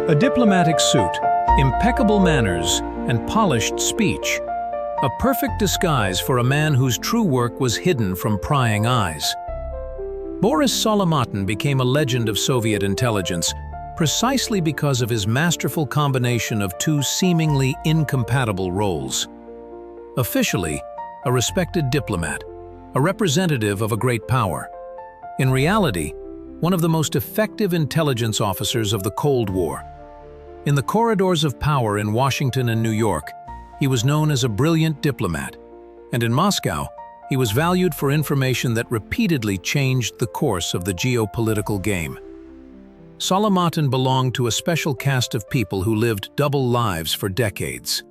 A diplomatic suit, impeccable manners, and polished speech. A perfect disguise for a man whose true work was hidden from prying eyes. Boris Solomatin became a legend of Soviet intelligence precisely because of his masterful combination of two seemingly incompatible roles. Officially, a respected diplomat, a representative of a great power. In reality, one of the most effective intelligence officers of the Cold War. In the corridors of power in Washington and New York, he was known as a brilliant diplomat, and in Moscow, he was valued for information that repeatedly changed the course of the geopolitical game. Solomatin belonged to a special caste of people who lived double lives for decades.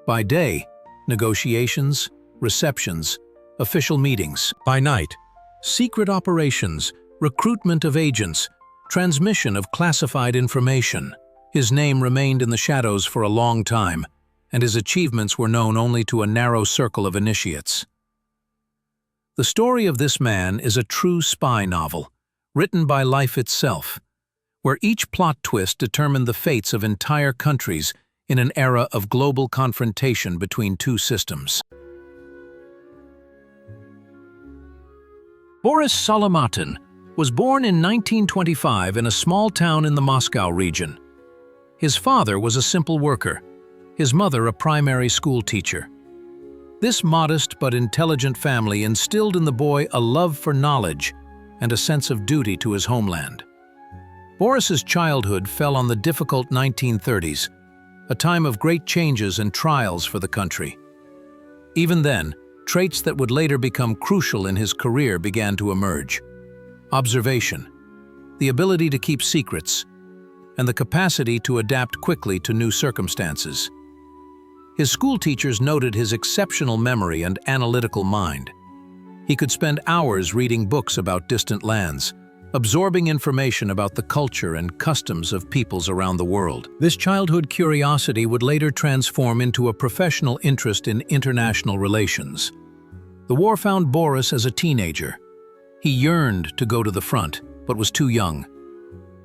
By day, negotiations, receptions, official meetings. By night, secret operations, recruitment of agents, transmission of classified information. His name remained in the shadows for a long time, and his achievements were known only to a narrow circle of initiates. The story of this man is a true spy novel, written by life itself, where each plot twist determined the fates of entire countries in an era of global confrontation between two systems. Boris Solomatin was born in 1925 in a small town in the Moscow region. His father was a simple worker, his mother a primary school teacher. This modest but intelligent family instilled in the boy a love for knowledge and a sense of duty to his homeland. Boris's childhood fell on the difficult 1930s, a time of great changes and trials for the country. Even then, traits that would later become crucial in his career began to emerge. Observation, the ability to keep secrets, and the capacity to adapt quickly to new circumstances. His school teachers noted his exceptional memory and analytical mind. He could spend hours reading books about distant lands, absorbing information about the culture and customs of peoples around the world. This childhood curiosity would later transform into a professional interest in international relations. The war found Boris as a teenager. He yearned to go to the front, but was too young.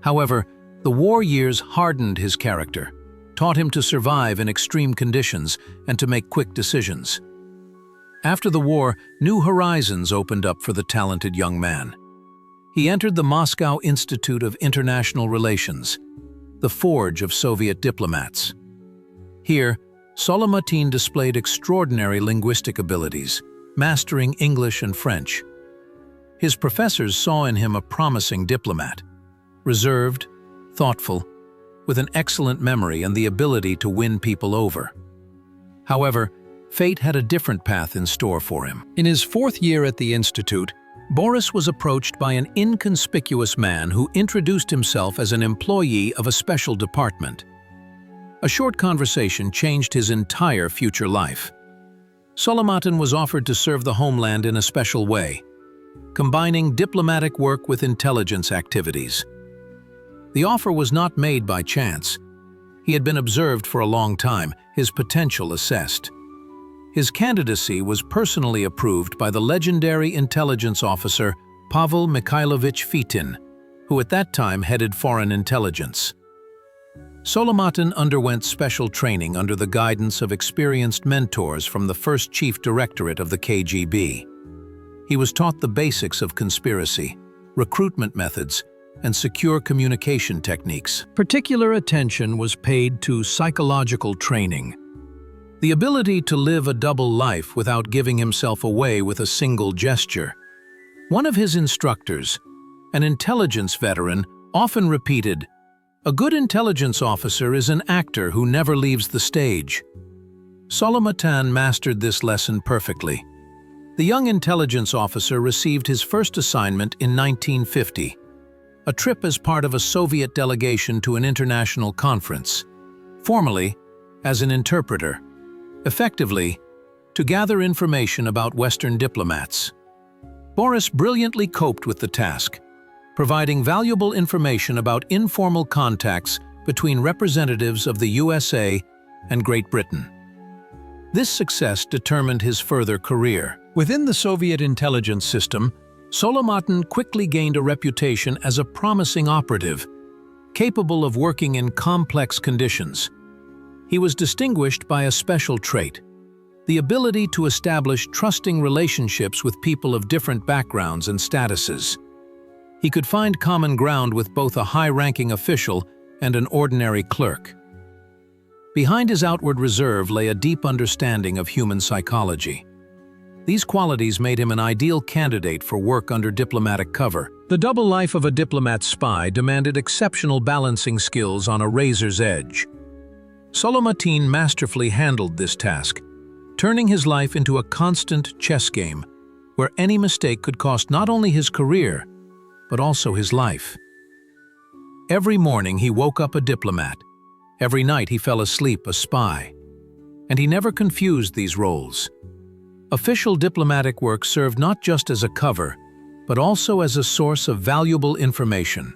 However, the war years hardened his character, taught him to survive in extreme conditions and to make quick decisions. After the war, new horizons opened up for the talented young man. He entered the Moscow Institute of International Relations, the forge of Soviet diplomats. Here, Solomatin displayed extraordinary linguistic abilities, mastering English and French. His professors saw in him a promising diplomat, reserved, thoughtful, with an excellent memory and the ability to win people over. However, fate had a different path in store for him. In his fourth year at the Institute, Boris was approached by an inconspicuous man who introduced himself as an employee of a special department. A short conversation changed his entire future life. Solomatin was offered to serve the homeland in a special way, combining diplomatic work with intelligence activities. The offer was not made by chance. He had been observed for a long time, his potential assessed. His candidacy was personally approved by the legendary intelligence officer Pavel Mikhailovich Fitin, who at that time headed foreign intelligence. Solomatin underwent special training under the guidance of experienced mentors from the first chief directorate of the KGB. He was taught the basics of conspiracy, recruitment methods, and secure communication techniques. Particular attention was paid to psychological training. The ability to live a double life without giving himself away with a single gesture. One of his instructors, an intelligence veteran, often repeated, "A good intelligence officer is an actor who never leaves the stage." Solomatin mastered this lesson perfectly. The young intelligence officer received his first assignment in 1950, a trip as part of a Soviet delegation to an international conference, formally as an interpreter, effectively to gather information about Western diplomats. Boris brilliantly coped with the task, providing valuable information about informal contacts between representatives of the USA and Great Britain. This success determined his further career. Within the Soviet intelligence system, Solomatin quickly gained a reputation as a promising operative, capable of working in complex conditions. He was distinguished by a special trait: the ability to establish trusting relationships with people of different backgrounds and statuses. He could find common ground with both a high-ranking official and an ordinary clerk. Behind his outward reserve lay a deep understanding of human psychology. These qualities made him an ideal candidate for work under diplomatic cover. The double life of a diplomat spy demanded exceptional balancing skills on a razor's edge. Solomatin masterfully handled this task, turning his life into a constant chess game, where any mistake could cost not only his career, but also his life. Every morning he woke up a diplomat. Every night he fell asleep a spy. And he never confused these roles. Official diplomatic work served not just as a cover, but also as a source of valuable information.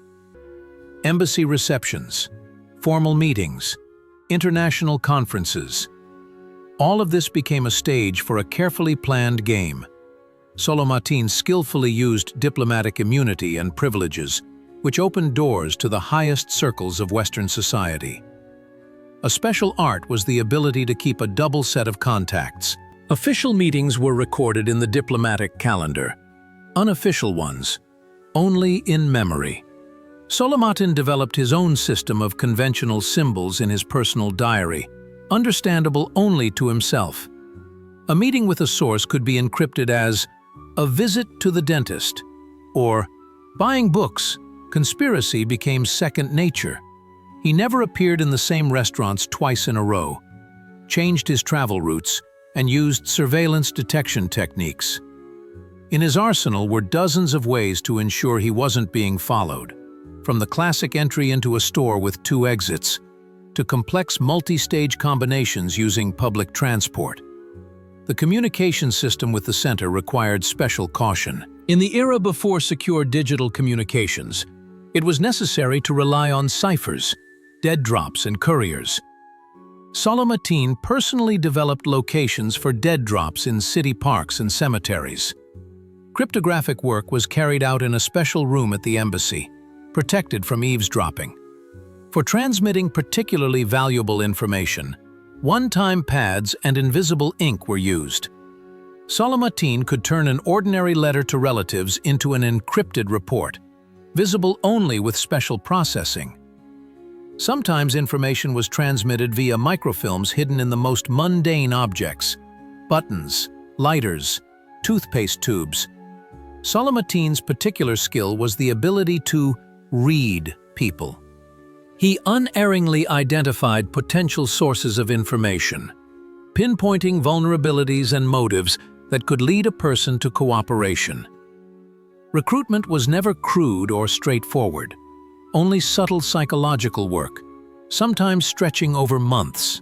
Embassy receptions, formal meetings, international conferences. All of this became a stage for a carefully planned game. Solomatin skillfully used diplomatic immunity and privileges, which opened doors to the highest circles of Western society. A special art was the ability to keep a double set of contacts. Official meetings were recorded in the diplomatic calendar. Unofficial ones, only in memory. Solomatin developed his own system of conventional symbols in his personal diary, understandable only to himself. A meeting with a source could be encrypted as "a visit to the dentist," or "buying books, conspiracy became second nature." He never appeared in the same restaurants twice in a row, changed his travel routes, and used surveillance detection techniques. In his arsenal were dozens of ways to ensure he wasn't being followed, from the classic entry into a store with 2 exits, to complex multi-stage combinations using public transport. The communication system with the center required special caution. In the era before secure digital communications, it was necessary to rely on ciphers, dead drops, and couriers. Solomatin personally developed locations for dead drops in city parks and cemeteries. Cryptographic work was carried out in a special room at the embassy, protected from eavesdropping. For transmitting particularly valuable information, one-time pads and invisible ink were used. Solomatin could turn an ordinary letter to relatives into an encrypted report, visible only with special processing. Sometimes information was transmitted via microfilms hidden in the most mundane objects: buttons, lighters, toothpaste tubes. Solomatin's particular skill was the ability to read people. He unerringly identified potential sources of information, pinpointing vulnerabilities and motives that could lead a person to cooperation. Recruitment was never crude or straightforward, only subtle psychological work, sometimes stretching over months.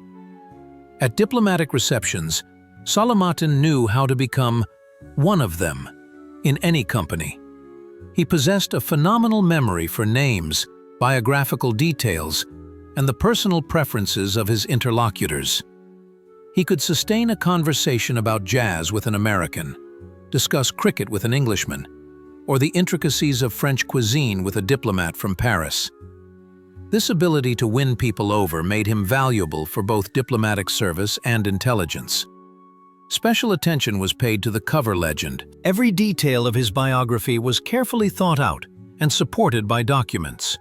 At diplomatic receptions, Solomatin knew how to become one of them in any company. He possessed a phenomenal memory for names, biographical details, and the personal preferences of his interlocutors. He could sustain a conversation about jazz with an American, discuss cricket with an Englishman, or the intricacies of French cuisine with a diplomat from Paris. This ability to win people over made him valuable for both diplomatic service and intelligence. Special attention was paid to the cover legend. Every detail of his biography was carefully thought out and supported by documents.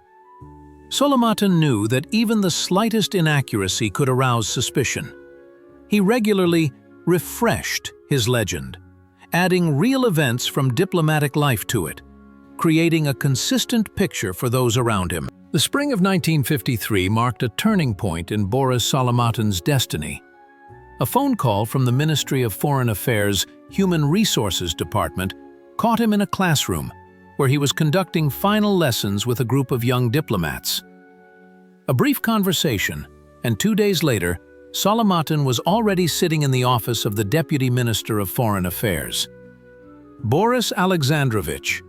Solomatin knew that even the slightest inaccuracy could arouse suspicion. He regularly refreshed his legend, adding real events from diplomatic life to it, creating a consistent picture for those around him. The spring of 1953 marked a turning point in Boris Solomatin's destiny. A phone call from the Ministry of Foreign Affairs Human Resources Department caught him in a classroom where he was conducting final lessons with a group of young diplomats. A brief conversation, and 2 days later, Solomatin was already sitting in the office of the Deputy Minister of Foreign Affairs. "Boris Alexandrovich,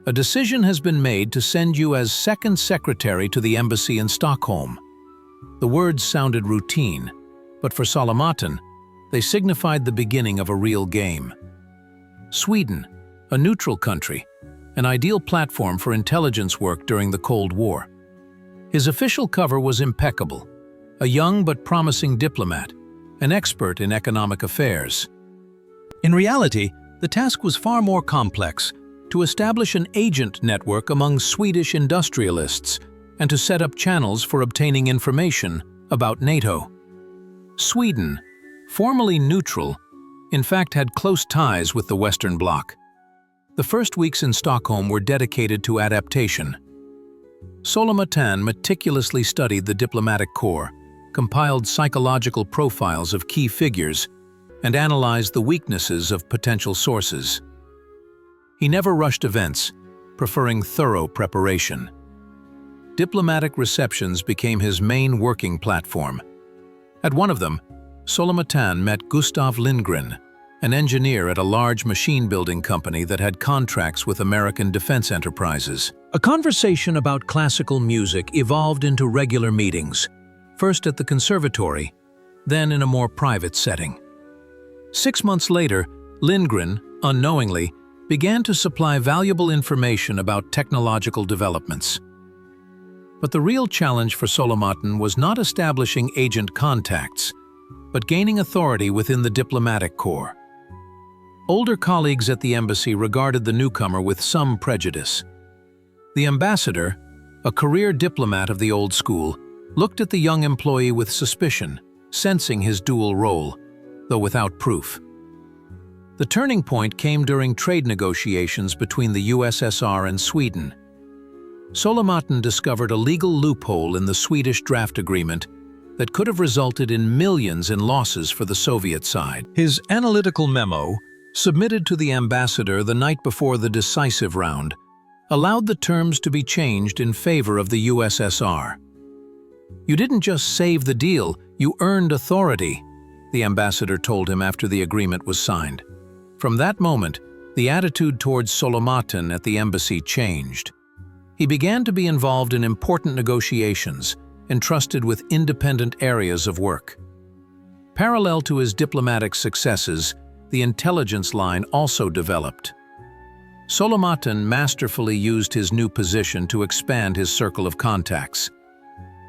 a decision has been made to send you as second secretary to the embassy in Stockholm." The words sounded routine, but for Solomatin, they signified the beginning of a real game. Sweden, a neutral country, an ideal platform for intelligence work during the Cold War. His official cover was impeccable, a young but promising diplomat, an expert in economic affairs. In reality, the task was far more complex: to establish an agent network among Swedish industrialists and to set up channels for obtaining information about NATO. Sweden, formally neutral, in fact had close ties with the Western Bloc. The first weeks in Stockholm were dedicated to adaptation. Solomatin meticulously studied the diplomatic corps, compiled psychological profiles of key figures, and analyzed the weaknesses of potential sources. He never rushed events, preferring thorough preparation. Diplomatic receptions became his main working platform. At one of them, Solomatin met Gustav Lindgren, an engineer at a large machine-building company that had contracts with American defense enterprises. A conversation about classical music evolved into regular meetings, first at the conservatory, then in a more private setting. 6 months later, Lindgren, unknowingly, began to supply valuable information about technological developments. But the real challenge for Solomatin was not establishing agent contacts, but gaining authority within the diplomatic corps. Older colleagues at the embassy regarded the newcomer with some prejudice. The ambassador, a career diplomat of the old school, looked at the young employee with suspicion, sensing his dual role, though without proof. The turning point came during trade negotiations between the USSR and Sweden. Solomatin discovered a legal loophole in the Swedish draft agreement that could have resulted in millions in losses for the Soviet side. His analytical memo, submitted to the ambassador the night before the decisive round, allowed the terms to be changed in favor of the USSR. "You didn't just save the deal, you earned authority," the ambassador told him after the agreement was signed. From that moment, the attitude towards Solomatin at the embassy changed. He began to be involved in important negotiations, entrusted with independent areas of work. Parallel to his diplomatic successes, the intelligence line also developed. Solomatin masterfully used his new position to expand his circle of contacts.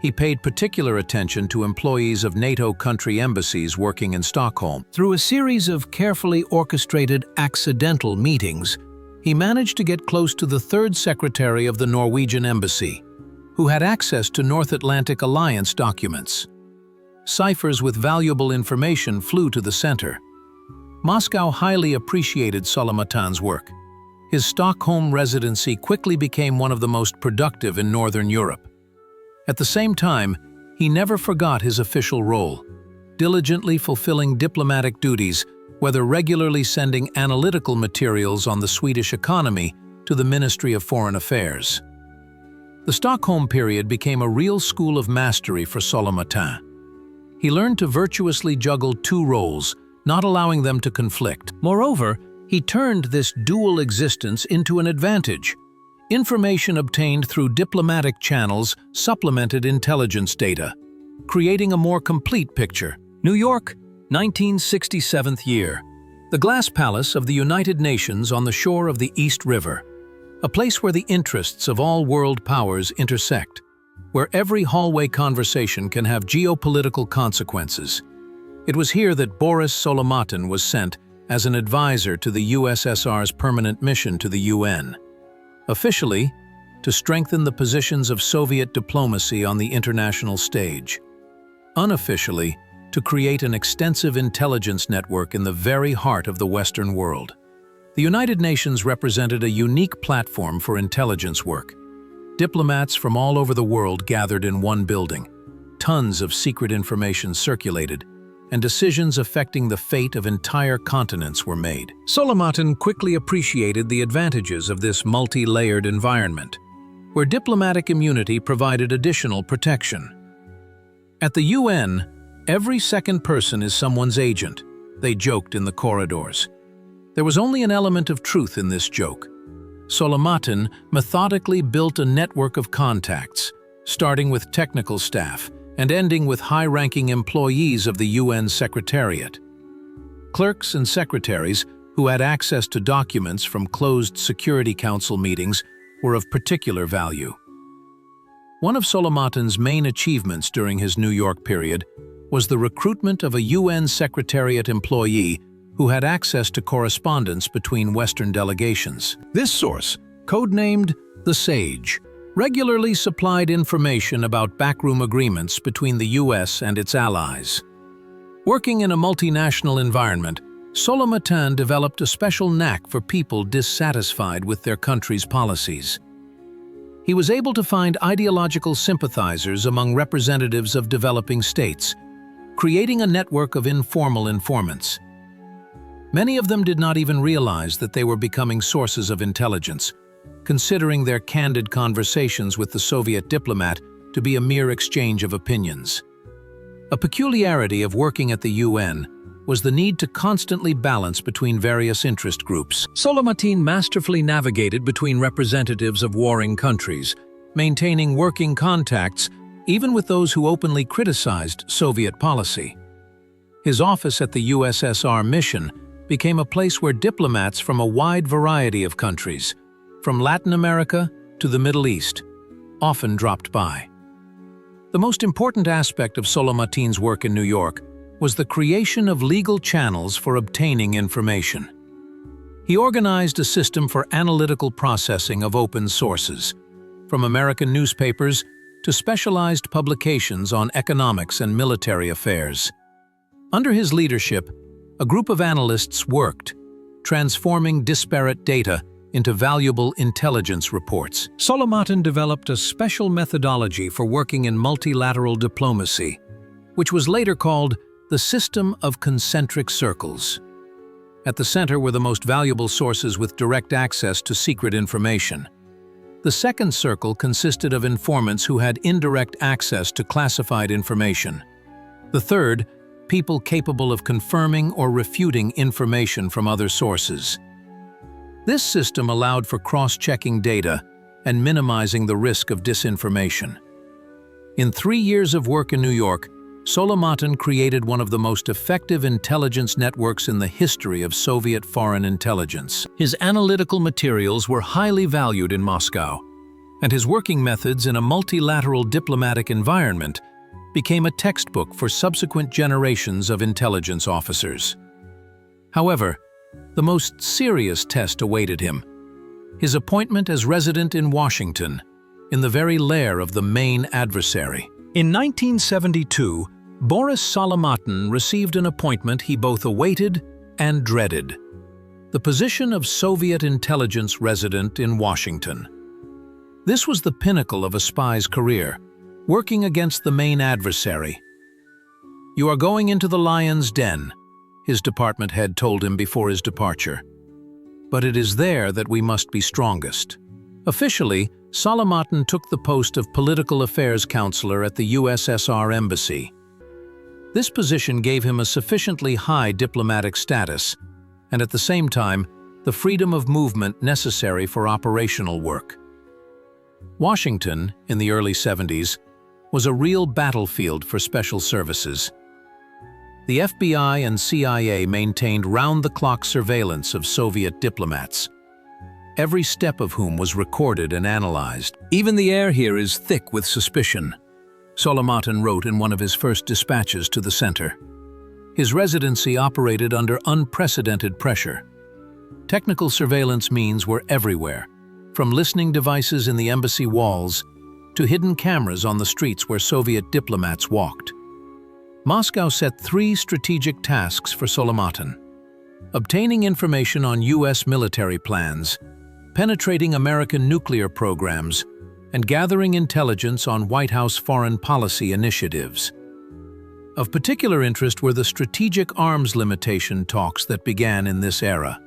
He paid particular attention to employees of NATO country embassies working in Stockholm. Through a series of carefully orchestrated accidental meetings, he managed to get close to the third secretary of the Norwegian embassy, who had access to North Atlantic Alliance documents. Ciphers with valuable information flew to the center. Moscow highly appreciated Solomatin's work. His Stockholm residency quickly became one of the most productive in Northern Europe. At the same time, he never forgot his official role, diligently fulfilling diplomatic duties, whether regularly sending analytical materials on the Swedish economy to the Ministry of Foreign Affairs. The Stockholm period became a real school of mastery for Solomatin. He learned to virtuously juggle two roles, not allowing them to conflict. Moreover, he turned this dual existence into an advantage. Information obtained through diplomatic channels supplemented intelligence data, creating a more complete picture. New York, 1967th year. The Glass Palace of the United Nations on the shore of the East River. A place where the interests of all world powers intersect, where every hallway conversation can have geopolitical consequences. It was here that Boris Solomatin was sent as an advisor to the USSR's permanent mission to the UN. Officially, to strengthen the positions of Soviet diplomacy on the international stage. Unofficially, to create an extensive intelligence network in the very heart of the Western world. The United Nations represented a unique platform for intelligence work. Diplomats from all over the world gathered in one building. Tons of secret information circulated, and decisions affecting the fate of entire continents were made. Solomatin quickly appreciated the advantages of this multi-layered environment, where diplomatic immunity provided additional protection. At the UN, every second person is someone's agent, they joked in the corridors. There was only an element of truth in this joke. Solomatin methodically built a network of contacts, starting with technical staff and ending with high-ranking employees of the UN Secretariat. Clerks and secretaries who had access to documents from closed Security Council meetings were of particular value. One of Solomatin's main achievements during his New York period was the recruitment of a UN Secretariat employee who had access to correspondence between Western delegations. This source, codenamed the Sage, regularly supplied information about backroom agreements between the US and its allies. Working in a multinational environment, Solomatin developed a special knack for people dissatisfied with their country's policies. He was able to find ideological sympathizers among representatives of developing states, creating a network of informal informants. Many of them did not even realize that they were becoming sources of intelligence, considering their candid conversations with the Soviet diplomat to be a mere exchange of opinions. A peculiarity of working at the UN was the need to constantly balance between various interest groups. Solomatin masterfully navigated between representatives of warring countries, maintaining working contacts even with those who openly criticized Soviet policy. His office at the USSR Mission became a place where diplomats from a wide variety of countries, from Latin America to the Middle East, often dropped by. The most important aspect of Solomatin's work in New York was the creation of legal channels for obtaining information. He organized a system for analytical processing of open sources, from American newspapers to specialized publications on economics and military affairs. Under his leadership, a group of analysts worked, transforming disparate data into valuable intelligence reports. Solomatin developed a special methodology for working in multilateral diplomacy, which was later called the system of concentric circles. At the center were the most valuable sources with direct access to secret information. The second circle consisted of informants who had indirect access to classified information. The third, people capable of confirming or refuting information from other sources. This system allowed for cross-checking data and minimizing the risk of disinformation. In 3 years of work in New York, Solomatin created one of the most effective intelligence networks in the history of Soviet foreign intelligence. His analytical materials were highly valued in Moscow, and his working methods in a multilateral diplomatic environment became a textbook for subsequent generations of intelligence officers. However, the most serious test awaited him: his appointment as resident in Washington, in the very lair of the main adversary. In 1972, Boris Solomatin received an appointment he both awaited and dreaded: the position of Soviet intelligence resident in Washington. This was the pinnacle of a spy's career, working against the main adversary. "You are going into the lion's den," his department head told him before his departure. "But it is there that we must be strongest." Officially, Solomatin took the post of political affairs counselor at the USSR Embassy. This position gave him a sufficiently high diplomatic status, and at the same time, the freedom of movement necessary for operational work. Washington, in the early 70s, was a real battlefield for special services. The FBI and CIA maintained round-the-clock surveillance of Soviet diplomats, every step of whom was recorded and analyzed. "Even the air here is thick with suspicion," Solomatin wrote in one of his first dispatches to the center. His residency operated under unprecedented pressure. Technical surveillance means were everywhere, from listening devices in the embassy walls to hidden cameras on the streets where Soviet diplomats walked. Moscow set 3 strategic tasks for Solomatin: obtaining information on U.S. military plans, penetrating American nuclear programs, and gathering intelligence on White House foreign policy initiatives. Of particular interest were the strategic arms limitation talks that began in this era.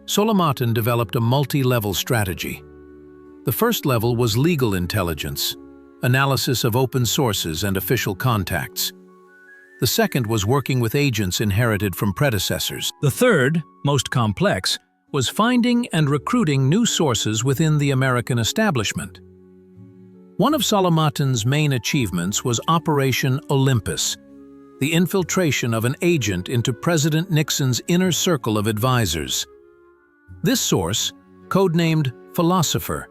Solomatin developed a multi-level strategy. The first level was legal intelligence, analysis of open sources and official contacts. The second was working with agents inherited from predecessors. The third, most complex, was finding and recruiting new sources within the American establishment. One of Solomatin's main achievements was Operation Olympus, the infiltration of an agent into President Nixon's inner circle of advisors. This source, codenamed Philosopher,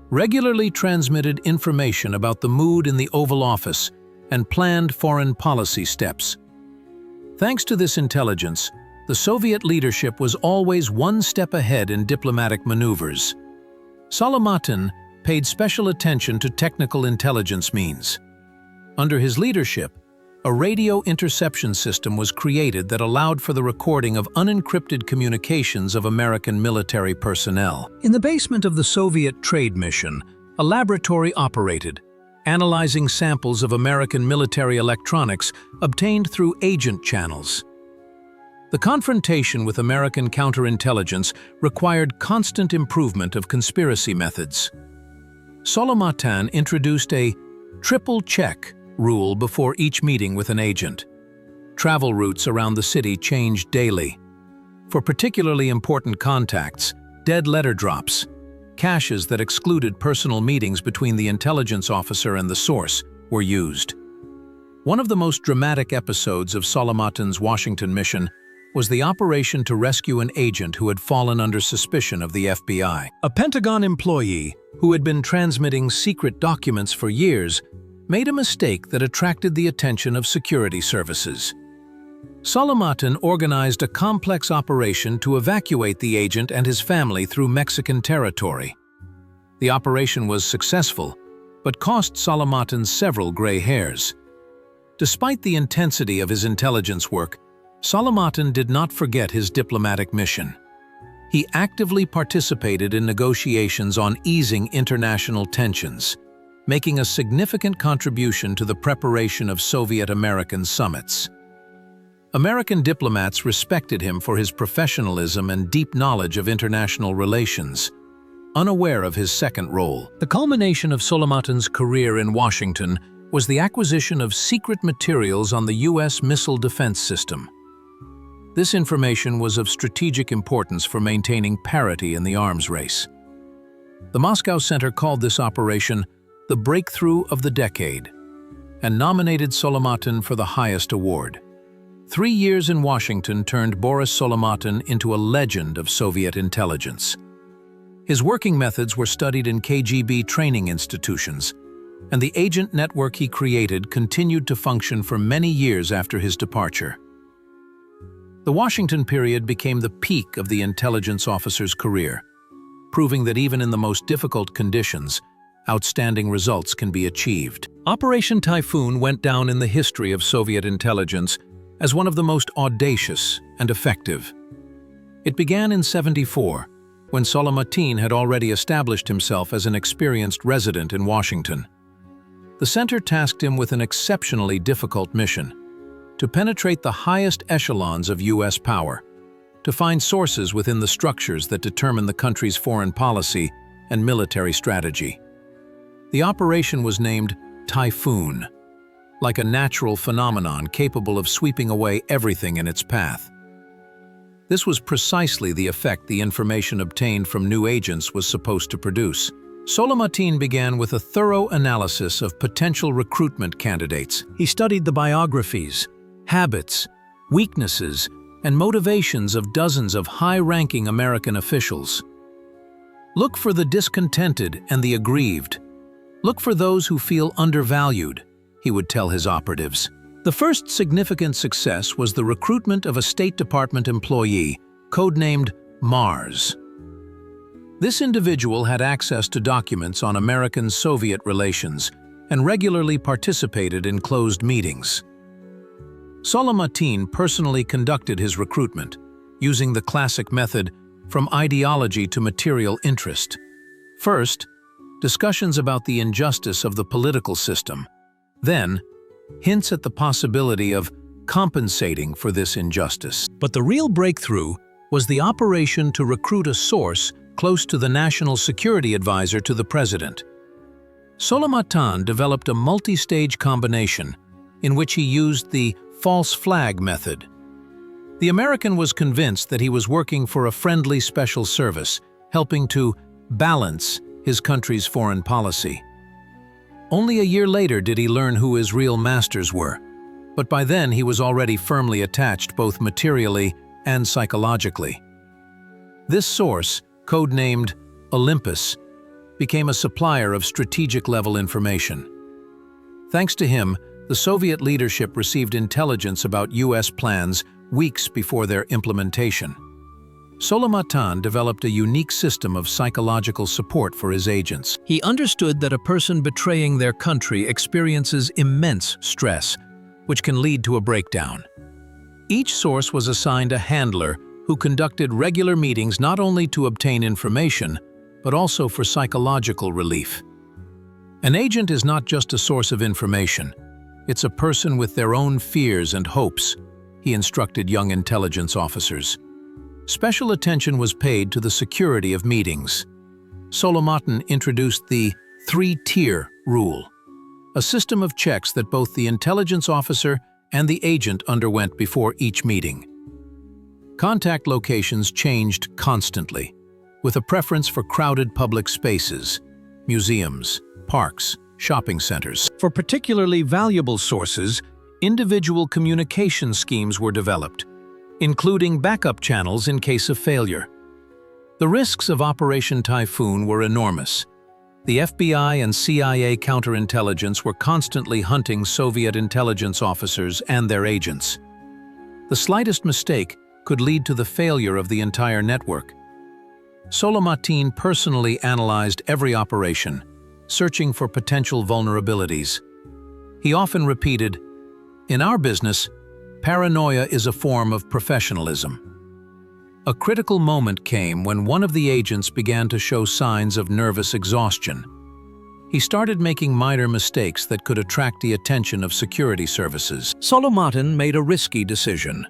regularly transmitted information about the mood in the Oval Office and planned foreign policy steps. Thanks to this intelligence, the Soviet leadership was always one step ahead in diplomatic maneuvers. Solomatin paid special attention to technical intelligence means. Under his leadership, a radio interception system was created that allowed for the recording of unencrypted communications of American military personnel. In the basement of the Soviet Trade Mission, a laboratory operated, analyzing samples of American military electronics obtained through agent channels. The confrontation with American counterintelligence required constant improvement of conspiracy methods. Solomatin introduced a triple check rule before each meeting with an agent. Travel routes around the city changed daily. For particularly important contacts, dead letter drops, caches that excluded personal meetings between the intelligence officer and the source, were used. One of the most dramatic episodes of Solomatin's Washington mission was the operation to rescue an agent who had fallen under suspicion of the FBI. A Pentagon employee who had been transmitting secret documents for years made a mistake that attracted the attention of security services. Solomatin organized a complex operation to evacuate the agent and his family through Mexican territory. The operation was successful, but cost Solomatin several gray hairs. Despite the intensity of his intelligence work, Solomatin did not forget his diplomatic mission. He actively participated in negotiations on easing international tensions, making a significant contribution to the preparation of Soviet-American summits. American diplomats respected him for his professionalism and deep knowledge of international relations, unaware of his second role. The culmination of Solomatin's career in Washington was the acquisition of secret materials on the U.S. missile defense system. This information was of strategic importance for maintaining parity in the arms race. The Moscow Center called this operation the breakthrough of the decade and nominated Solomatin for the highest award. 3 years in Washington turned Boris Solomatin into a legend of Soviet intelligence. His working methods were studied in KGB training institutions, and the agent network he created continued to function for many years after his departure. The Washington period became the peak of the intelligence officer's career, proving that even in the most difficult conditions, outstanding results can be achieved. Operation Typhoon went down in the history of Soviet intelligence as one of the most audacious and effective. It began in '74, when Solomatin had already established himself as an experienced resident in Washington. The center tasked him with an exceptionally difficult mission: to penetrate the highest echelons of U.S. power, to find sources within the structures that determine the country's foreign policy and military strategy. The operation was named Typhoon, like a natural phenomenon capable of sweeping away everything in its path. This was precisely the effect the information obtained from new agents was supposed to produce. Solomatin began with a thorough analysis of potential recruitment candidates. He studied the biographies, habits, weaknesses, and motivations of dozens of high-ranking American officials. Look for the discontented and the aggrieved. Look for those who feel undervalued, he would tell his operatives. The first significant success was the recruitment of a State Department employee, codenamed Mars. This individual had access to documents on American-Soviet relations and regularly participated in closed meetings. Solomatin personally conducted his recruitment, using the classic method from ideology to material interest. First, discussions about the injustice of the political system. Then, hints at the possibility of compensating for this injustice. But the real breakthrough was the operation to recruit a source close to the National Security Advisor to the President. Solomatin developed a multi-stage combination in which he used the false flag method. The American was convinced that he was working for a friendly special service, helping to balance his country's foreign policy. Only a year later did he learn who his real masters were, but by then he was already firmly attached both materially and psychologically. This source, codenamed Olympus, became a supplier of strategic-level information. Thanks to him, the Soviet leadership received intelligence about U.S. plans weeks before their implementation. Solomatin developed a unique system of psychological support for his agents. He understood that a person betraying their country experiences immense stress, which can lead to a breakdown. Each source was assigned a handler who conducted regular meetings not only to obtain information, but also for psychological relief. An agent is not just a source of information. It's a person with their own fears and hopes, he instructed young intelligence officers. Special attention was paid to the security of meetings. Solomatin introduced the three-tier rule, a system of checks that both the intelligence officer and the agent underwent before each meeting. Contact locations changed constantly, with a preference for crowded public spaces, museums, parks, shopping centers. For particularly valuable sources, individual communication schemes were developed, including backup channels in case of failure. The risks of Operation Typhoon were enormous. The FBI and CIA counterintelligence were constantly hunting Soviet intelligence officers and their agents. The slightest mistake could lead to the failure of the entire network. Solomatin personally analyzed every operation, searching for potential vulnerabilities. He often repeated, "In our business, paranoia is a form of professionalism." A critical moment came when one of the agents began to show signs of nervous exhaustion. He started making minor mistakes that could attract the attention of security services. Solomatin made a risky decision: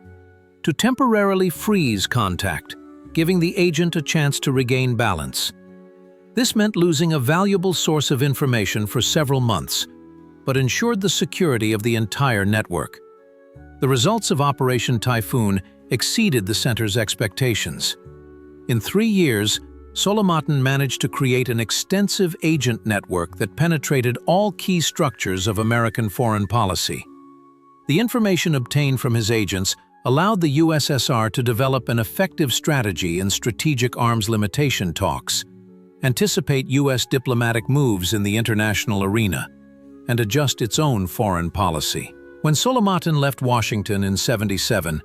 to temporarily freeze contact, giving the agent a chance to regain balance. This meant losing a valuable source of information for several months, but ensured the security of the entire network. The results of Operation Typhoon exceeded the center's expectations. In 3 years, Solomatin managed to create an extensive agent network that penetrated all key structures of American foreign policy. The information obtained from his agents allowed the USSR to develop an effective strategy in strategic arms limitation talks, anticipate U.S. diplomatic moves in the international arena, and adjust its own foreign policy. When Solomatin left Washington in '77,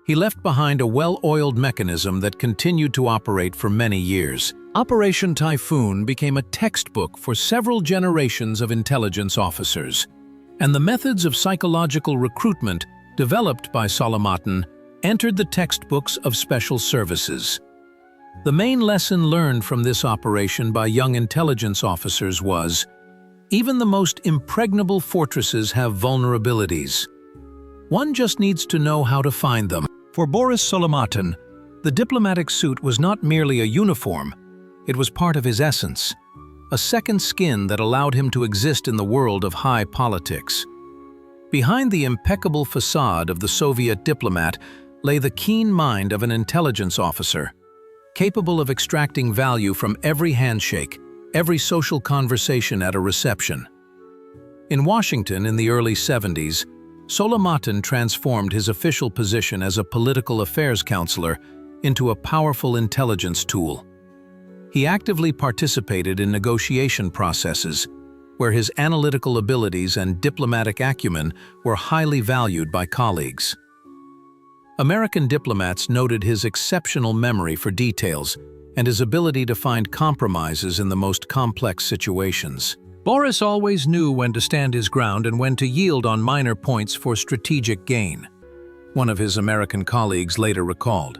he left behind a well-oiled mechanism that continued to operate for many years. Operation Typhoon became a textbook for several generations of intelligence officers, and the methods of psychological recruitment developed by Solomatin entered the textbooks of special services. The main lesson learned from this operation by young intelligence officers was, even the most impregnable fortresses have vulnerabilities. One just needs to know how to find them. For Boris Solomatin, the diplomatic suit was not merely a uniform, it was part of his essence, a second skin that allowed him to exist in the world of high politics. Behind the impeccable facade of the Soviet diplomat lay the keen mind of an intelligence officer, capable of extracting value from every handshake, every social conversation at a reception. In Washington in the early 70s, Solomatin transformed his official position as a political affairs counselor into a powerful intelligence tool. He actively participated in negotiation processes, where his analytical abilities and diplomatic acumen were highly valued by colleagues. American diplomats noted his exceptional memory for details and his ability to find compromises in the most complex situations. Boris always knew when to stand his ground and when to yield on minor points for strategic gain, one of his American colleagues later recalled.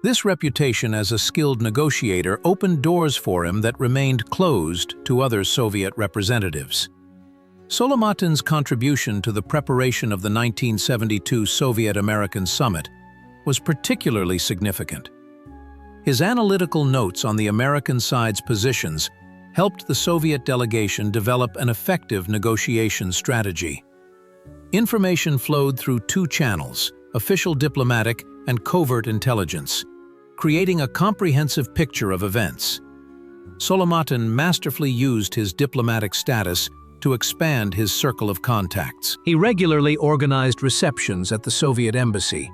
This reputation as a skilled negotiator opened doors for him that remained closed to other Soviet representatives. Solomatin's contribution to the preparation of the 1972 Soviet-American summit was particularly significant. His analytical notes on the American side's positions helped the Soviet delegation develop an effective negotiation strategy. Information flowed through two channels, official diplomatic and covert intelligence, creating a comprehensive picture of events. Solomatin masterfully used his diplomatic status to expand his circle of contacts. He regularly organized receptions at the Soviet embassy,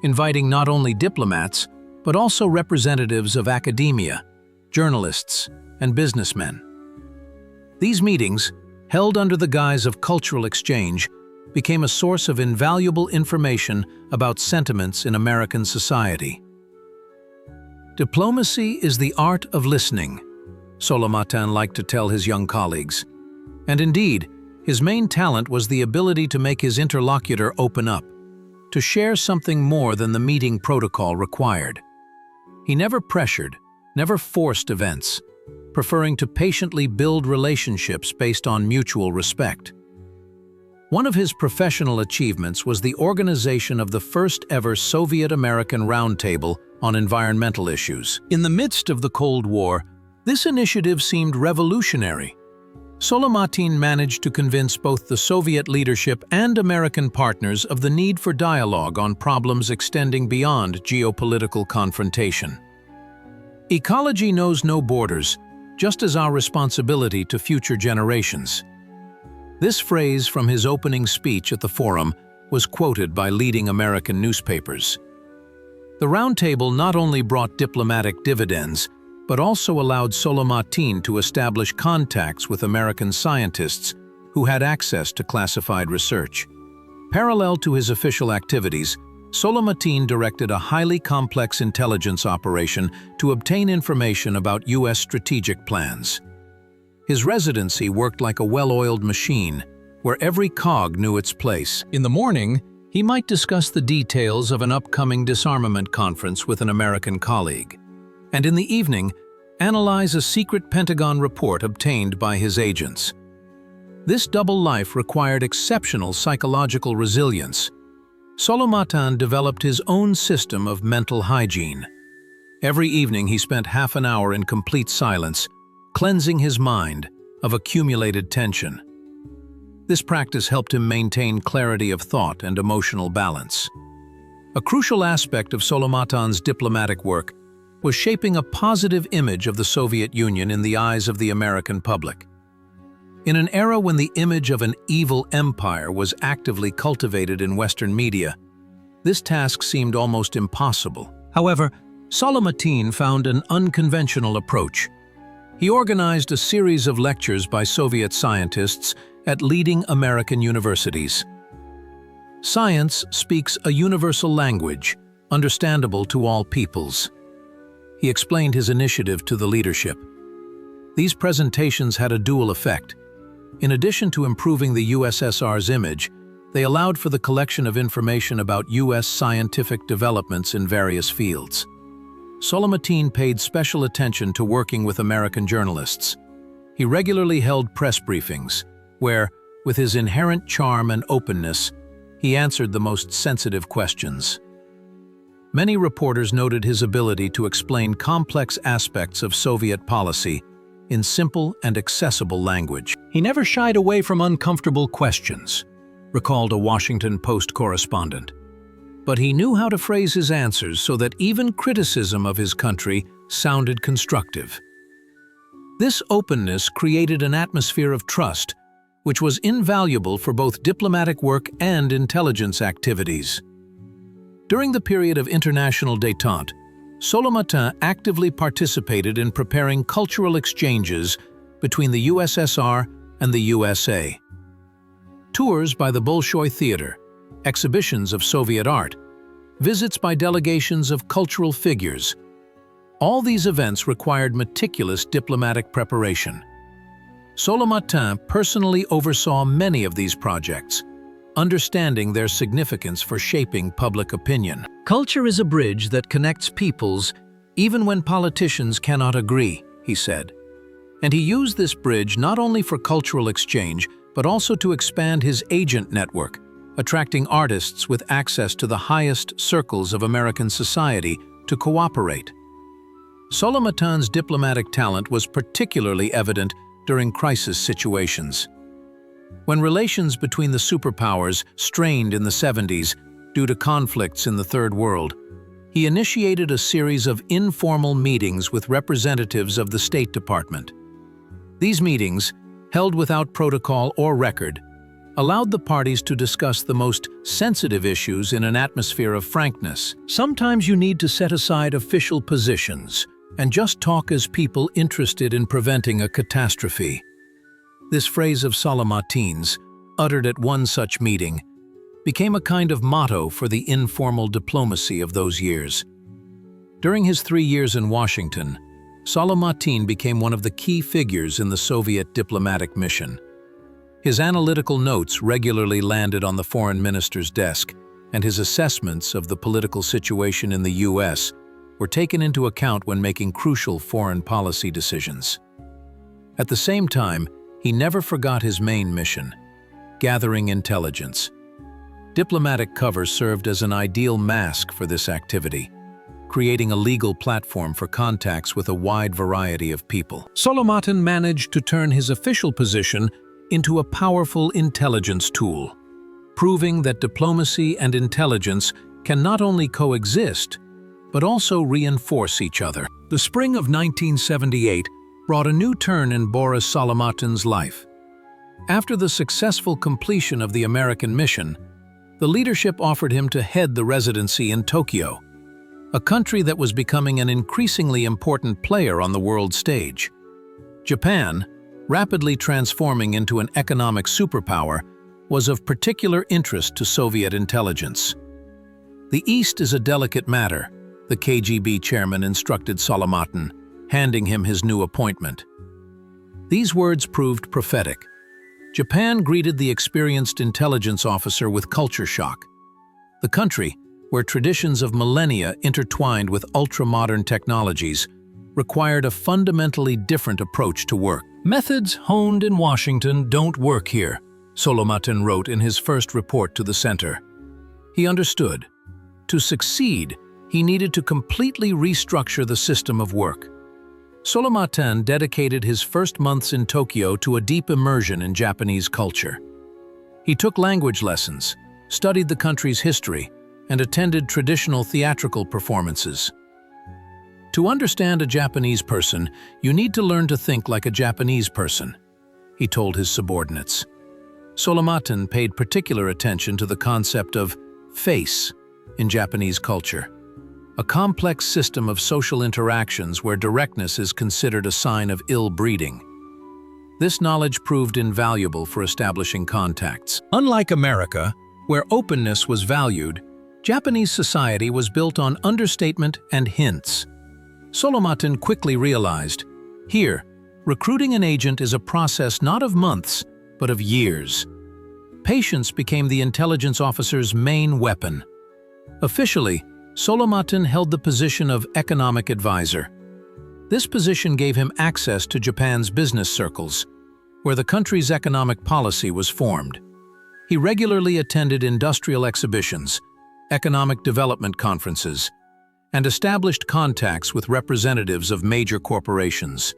inviting not only diplomats, but also representatives of academia, journalists, and businessmen. These meetings, held under the guise of cultural exchange, became a source of invaluable information about sentiments in American society. Diplomacy is the art of listening, Solomatin liked to tell his young colleagues. And indeed, his main talent was the ability to make his interlocutor open up, to share something more than the meeting protocol required. He never pressured, never forced events, preferring to patiently build relationships based on mutual respect. One of his professional achievements was the organization of the first-ever Soviet-American Roundtable on environmental issues. In the midst of the Cold War, this initiative seemed revolutionary. Solomatin managed to convince both the Soviet leadership and American partners of the need for dialogue on problems extending beyond geopolitical confrontation. Ecology knows no borders, just as our responsibility to future generations. This phrase from his opening speech at the forum was quoted by leading American newspapers. The roundtable not only brought diplomatic dividends, but also allowed Solomatin to establish contacts with American scientists who had access to classified research. Parallel to his official activities, Solomatin directed a highly complex intelligence operation to obtain information about U.S. strategic plans. His residency worked like a well-oiled machine, where every cog knew its place. In the morning, he might discuss the details of an upcoming disarmament conference with an American colleague, and in the evening, analyze a secret Pentagon report obtained by his agents. This double life required exceptional psychological resilience. Solomatin developed his own system of mental hygiene. Every evening he spent half an hour in complete silence, cleansing his mind of accumulated tension. This practice helped him maintain clarity of thought and emotional balance. A crucial aspect of Solomatin's diplomatic work was shaping a positive image of the Soviet Union in the eyes of the American public. In an era when the image of an evil empire was actively cultivated in Western media, this task seemed almost impossible. However, Solomatin found an unconventional approach. He organized a series of lectures by Soviet scientists at leading American universities. Science speaks a universal language, understandable to all peoples. He explained his initiative to the leadership. These presentations had a dual effect. In addition to improving the USSR's image, they allowed for the collection of information about U.S. scientific developments in various fields. Solomatin paid special attention to working with American journalists. He regularly held press briefings, where, with his inherent charm and openness, he answered the most sensitive questions. Many reporters noted his ability to explain complex aspects of Soviet policy in simple and accessible language. He never shied away from uncomfortable questions, recalled a Washington Post correspondent. But he knew how to phrase his answers so that even criticism of his country sounded constructive. This openness created an atmosphere of trust, which was invaluable for both diplomatic work and intelligence activities. During the period of international détente, Solomatin actively participated in preparing cultural exchanges between the USSR and the USA. Tours by the Bolshoi Theater, exhibitions of Soviet art, visits by delegations of cultural figures. All these events required meticulous diplomatic preparation. Solomatin personally oversaw many of these projects, understanding their significance for shaping public opinion. Culture is a bridge that connects peoples even when politicians cannot agree, he said. And he used this bridge not only for cultural exchange, but also to expand his agent network, attracting artists with access to the highest circles of American society to cooperate. Solomatin's diplomatic talent was particularly evident during crisis situations. When relations between the superpowers strained in the 70s due to conflicts in the Third World, he initiated a series of informal meetings with representatives of the State Department. These meetings, held without protocol or record, allowed the parties to discuss the most sensitive issues in an atmosphere of frankness. Sometimes you need to set aside official positions, and just talk as people interested in preventing a catastrophe. This phrase of Solomatin's, uttered at one such meeting, became a kind of motto for the informal diplomacy of those years. During his 3 years in Washington, Solomatin became one of the key figures in the Soviet diplomatic mission. His analytical notes regularly landed on the foreign minister's desk, and his assessments of the political situation in the U.S. were taken into account when making crucial foreign policy decisions. At the same time, he never forgot his main mission: gathering intelligence. Diplomatic cover served as an ideal mask for this activity, creating a legal platform for contacts with a wide variety of people. Solomatin managed to turn his official position into a powerful intelligence tool, proving that diplomacy and intelligence can not only coexist, but also reinforce each other. The spring of 1978 brought a new turn in Boris Solomatin's life. After the successful completion of the American mission, the leadership offered him to head the residency in Tokyo, a country that was becoming an increasingly important player on the world stage. Japan, rapidly transforming into an economic superpower, was of particular interest to Soviet intelligence. "The East is a delicate matter," the KGB chairman instructed Solomatin, handing him his new appointment. These words proved prophetic. Japan greeted the experienced intelligence officer with culture shock. The country, where traditions of millennia intertwined with ultra-modern technologies, required a fundamentally different approach to work. "Methods honed in Washington don't work here," Solomatin wrote in his first report to the center. He understood. To succeed, he needed to completely restructure the system of work. Solomatin dedicated his first months in Tokyo to a deep immersion in Japanese culture. He took language lessons, studied the country's history, and attended traditional theatrical performances. "To understand a Japanese person, you need to learn to think like a Japanese person," he told his subordinates. Solomatin paid particular attention to the concept of face in Japanese culture, a complex system of social interactions where directness is considered a sign of ill breeding. This knowledge proved invaluable for establishing contacts. Unlike America, where openness was valued, Japanese society was built on understatement and hints. Solomatin quickly realized, here, recruiting an agent is a process not of months, but of years. Patience became the intelligence officer's main weapon. Officially, Solomatin held the position of economic advisor. This position gave him access to Japan's business circles, where the country's economic policy was formed. He regularly attended industrial exhibitions, economic development conferences, and established contacts with representatives of major corporations.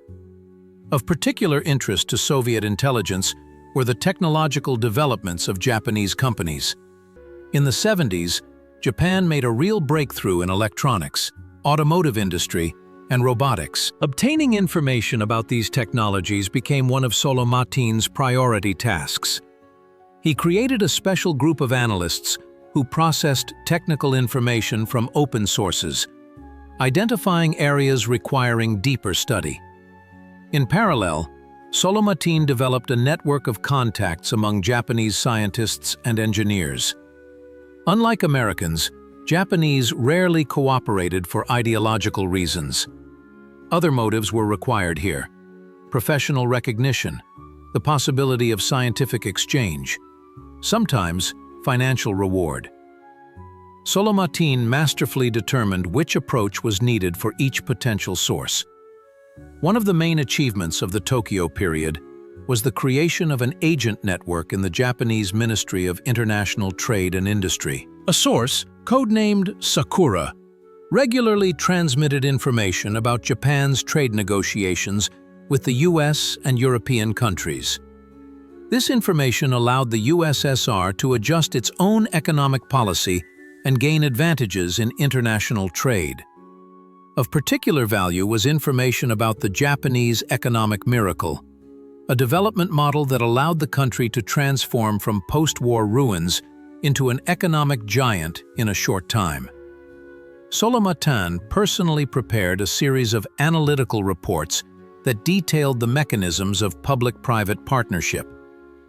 Of particular interest to Soviet intelligence were the technological developments of Japanese companies. In the 70s, Japan made a real breakthrough in electronics, automotive industry, and robotics. Obtaining information about these technologies became one of Solomatin's priority tasks. He created a special group of analysts who processed technical information from open sources, identifying areas requiring deeper study. In parallel, Solomatin developed a network of contacts among Japanese scientists and engineers. Unlike Americans, Japanese rarely cooperated for ideological reasons. Other motives were required here: professional recognition, the possibility of scientific exchange, sometimes financial reward. Solomatin masterfully determined which approach was needed for each potential source. One of the main achievements of the Tokyo period was the creation of an agent network in the Japanese Ministry of International Trade and Industry. A source, codenamed Sakura, regularly transmitted information about Japan's trade negotiations with the US and European countries. This information allowed the USSR to adjust its own economic policy and gain advantages in international trade. Of particular value was information about the Japanese economic miracle, a development model that allowed the country to transform from post-war ruins into an economic giant in a short time. Solomatin personally prepared a series of analytical reports that detailed the mechanisms of public-private partnership,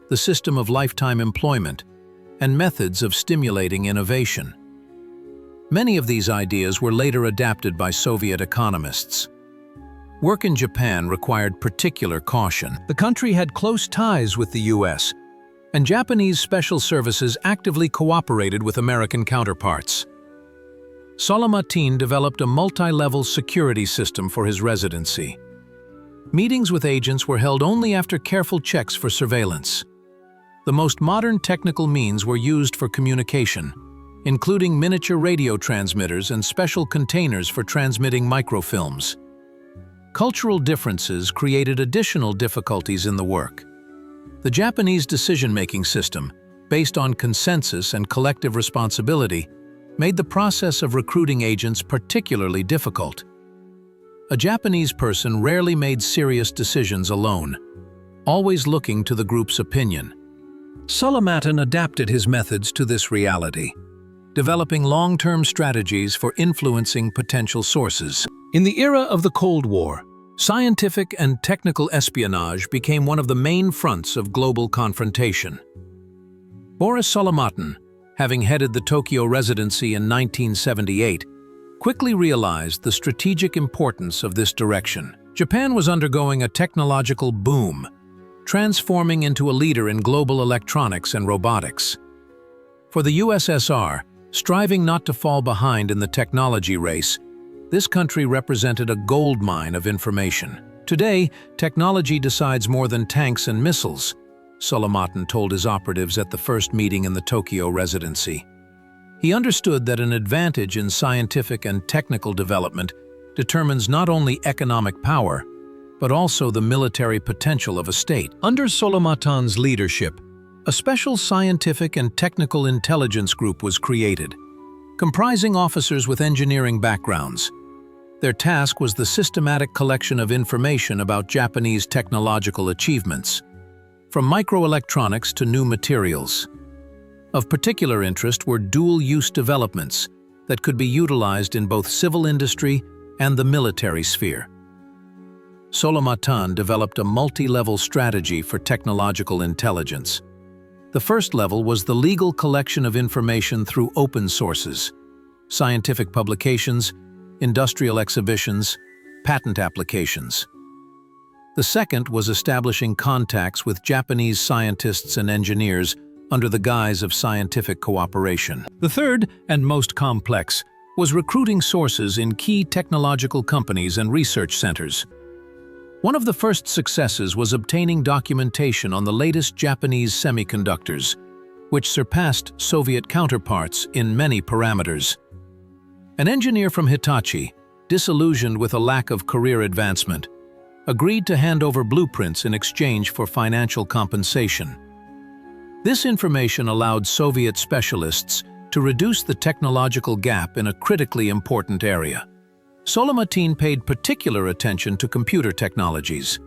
the system of lifetime employment, and methods of stimulating innovation. Many of these ideas were later adapted by Soviet economists. Work in Japan required particular caution. The country had close ties with the US, and Japanese special services actively cooperated with American counterparts. Solomatin developed a multi-level security system for his residency. Meetings with agents were held only after careful checks for surveillance. The most modern technical means were used for communication, including miniature radio transmitters and special containers for transmitting microfilms. Cultural differences created additional difficulties in the work. The Japanese decision-making system, based on consensus and collective responsibility, made the process of recruiting agents particularly difficult. A Japanese person rarely made serious decisions alone, always looking to the group's opinion. Solomatin adapted his methods to this reality, developing long-term strategies for influencing potential sources. In the era of the Cold War, scientific and technical espionage became one of the main fronts of global confrontation. Boris Solomatin, having headed the Tokyo residency in 1978, quickly realized the strategic importance of this direction. Japan was undergoing a technological boom, transforming into a leader in global electronics and robotics. For the USSR, striving not to fall behind in the technology race, this country represented a goldmine of information. Today, technology decides more than tanks and missiles, Solomatin told his operatives at the first meeting in the Tokyo residency. He understood that an advantage in scientific and technical development determines not only economic power, but also the military potential of a state. Under Solomatin's leadership, a special scientific and technical intelligence group was created, comprising officers with engineering backgrounds. Their task was the systematic collection of information about Japanese technological achievements, from microelectronics to new materials. Of particular interest were dual-use developments that could be utilized in both civil industry and the military sphere. Solomatin developed a multi-level strategy for technological intelligence. The first level was the legal collection of information through open sources, scientific publications, industrial exhibitions, patent applications. The second was establishing contacts with Japanese scientists and engineers under the guise of scientific cooperation. The third, and most complex, was recruiting sources in key technological companies and research centers. One of the first successes was obtaining documentation on the latest Japanese semiconductors, which surpassed Soviet counterparts in many parameters. An engineer from Hitachi, disillusioned with a lack of career advancement, agreed to hand over blueprints in exchange for financial compensation. This information allowed Soviet specialists to reduce the technological gap in a critically important area. Solomatin paid particular attention to computer technologies.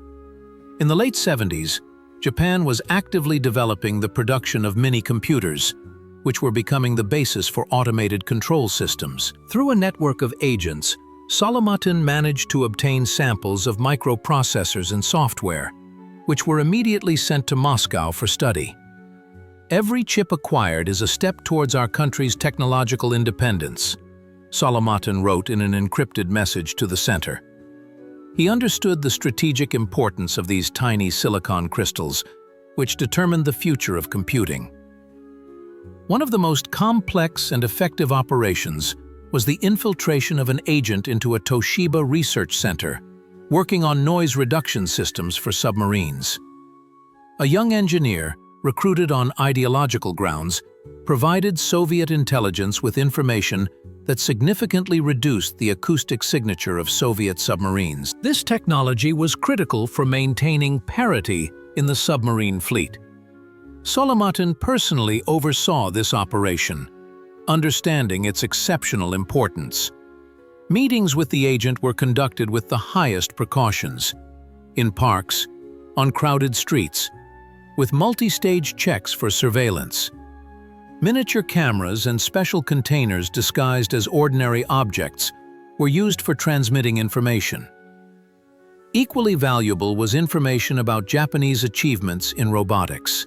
In the late 70s, Japan was actively developing the production of mini-computers, which were becoming the basis for automated control systems. Through a network of agents, Solomatin managed to obtain samples of microprocessors and software, which were immediately sent to Moscow for study. Every chip acquired is a step towards our country's technological independence, Solomatin wrote in an encrypted message to the center. He understood the strategic importance of these tiny silicon crystals, which determined the future of computing. One of the most complex and effective operations was the infiltration of an agent into a Toshiba research center, working on noise reduction systems for submarines. A young engineer, recruited on ideological grounds, provided Soviet intelligence with information that significantly reduced the acoustic signature of Soviet submarines. This technology was critical for maintaining parity in the submarine fleet. Solomatin personally oversaw this operation, understanding its exceptional importance. Meetings with the agent were conducted with the highest precautions, in parks, on crowded streets, with multi-stage checks for surveillance. Miniature cameras and special containers disguised as ordinary objects were used for transmitting information. Equally valuable was information about Japanese achievements in robotics.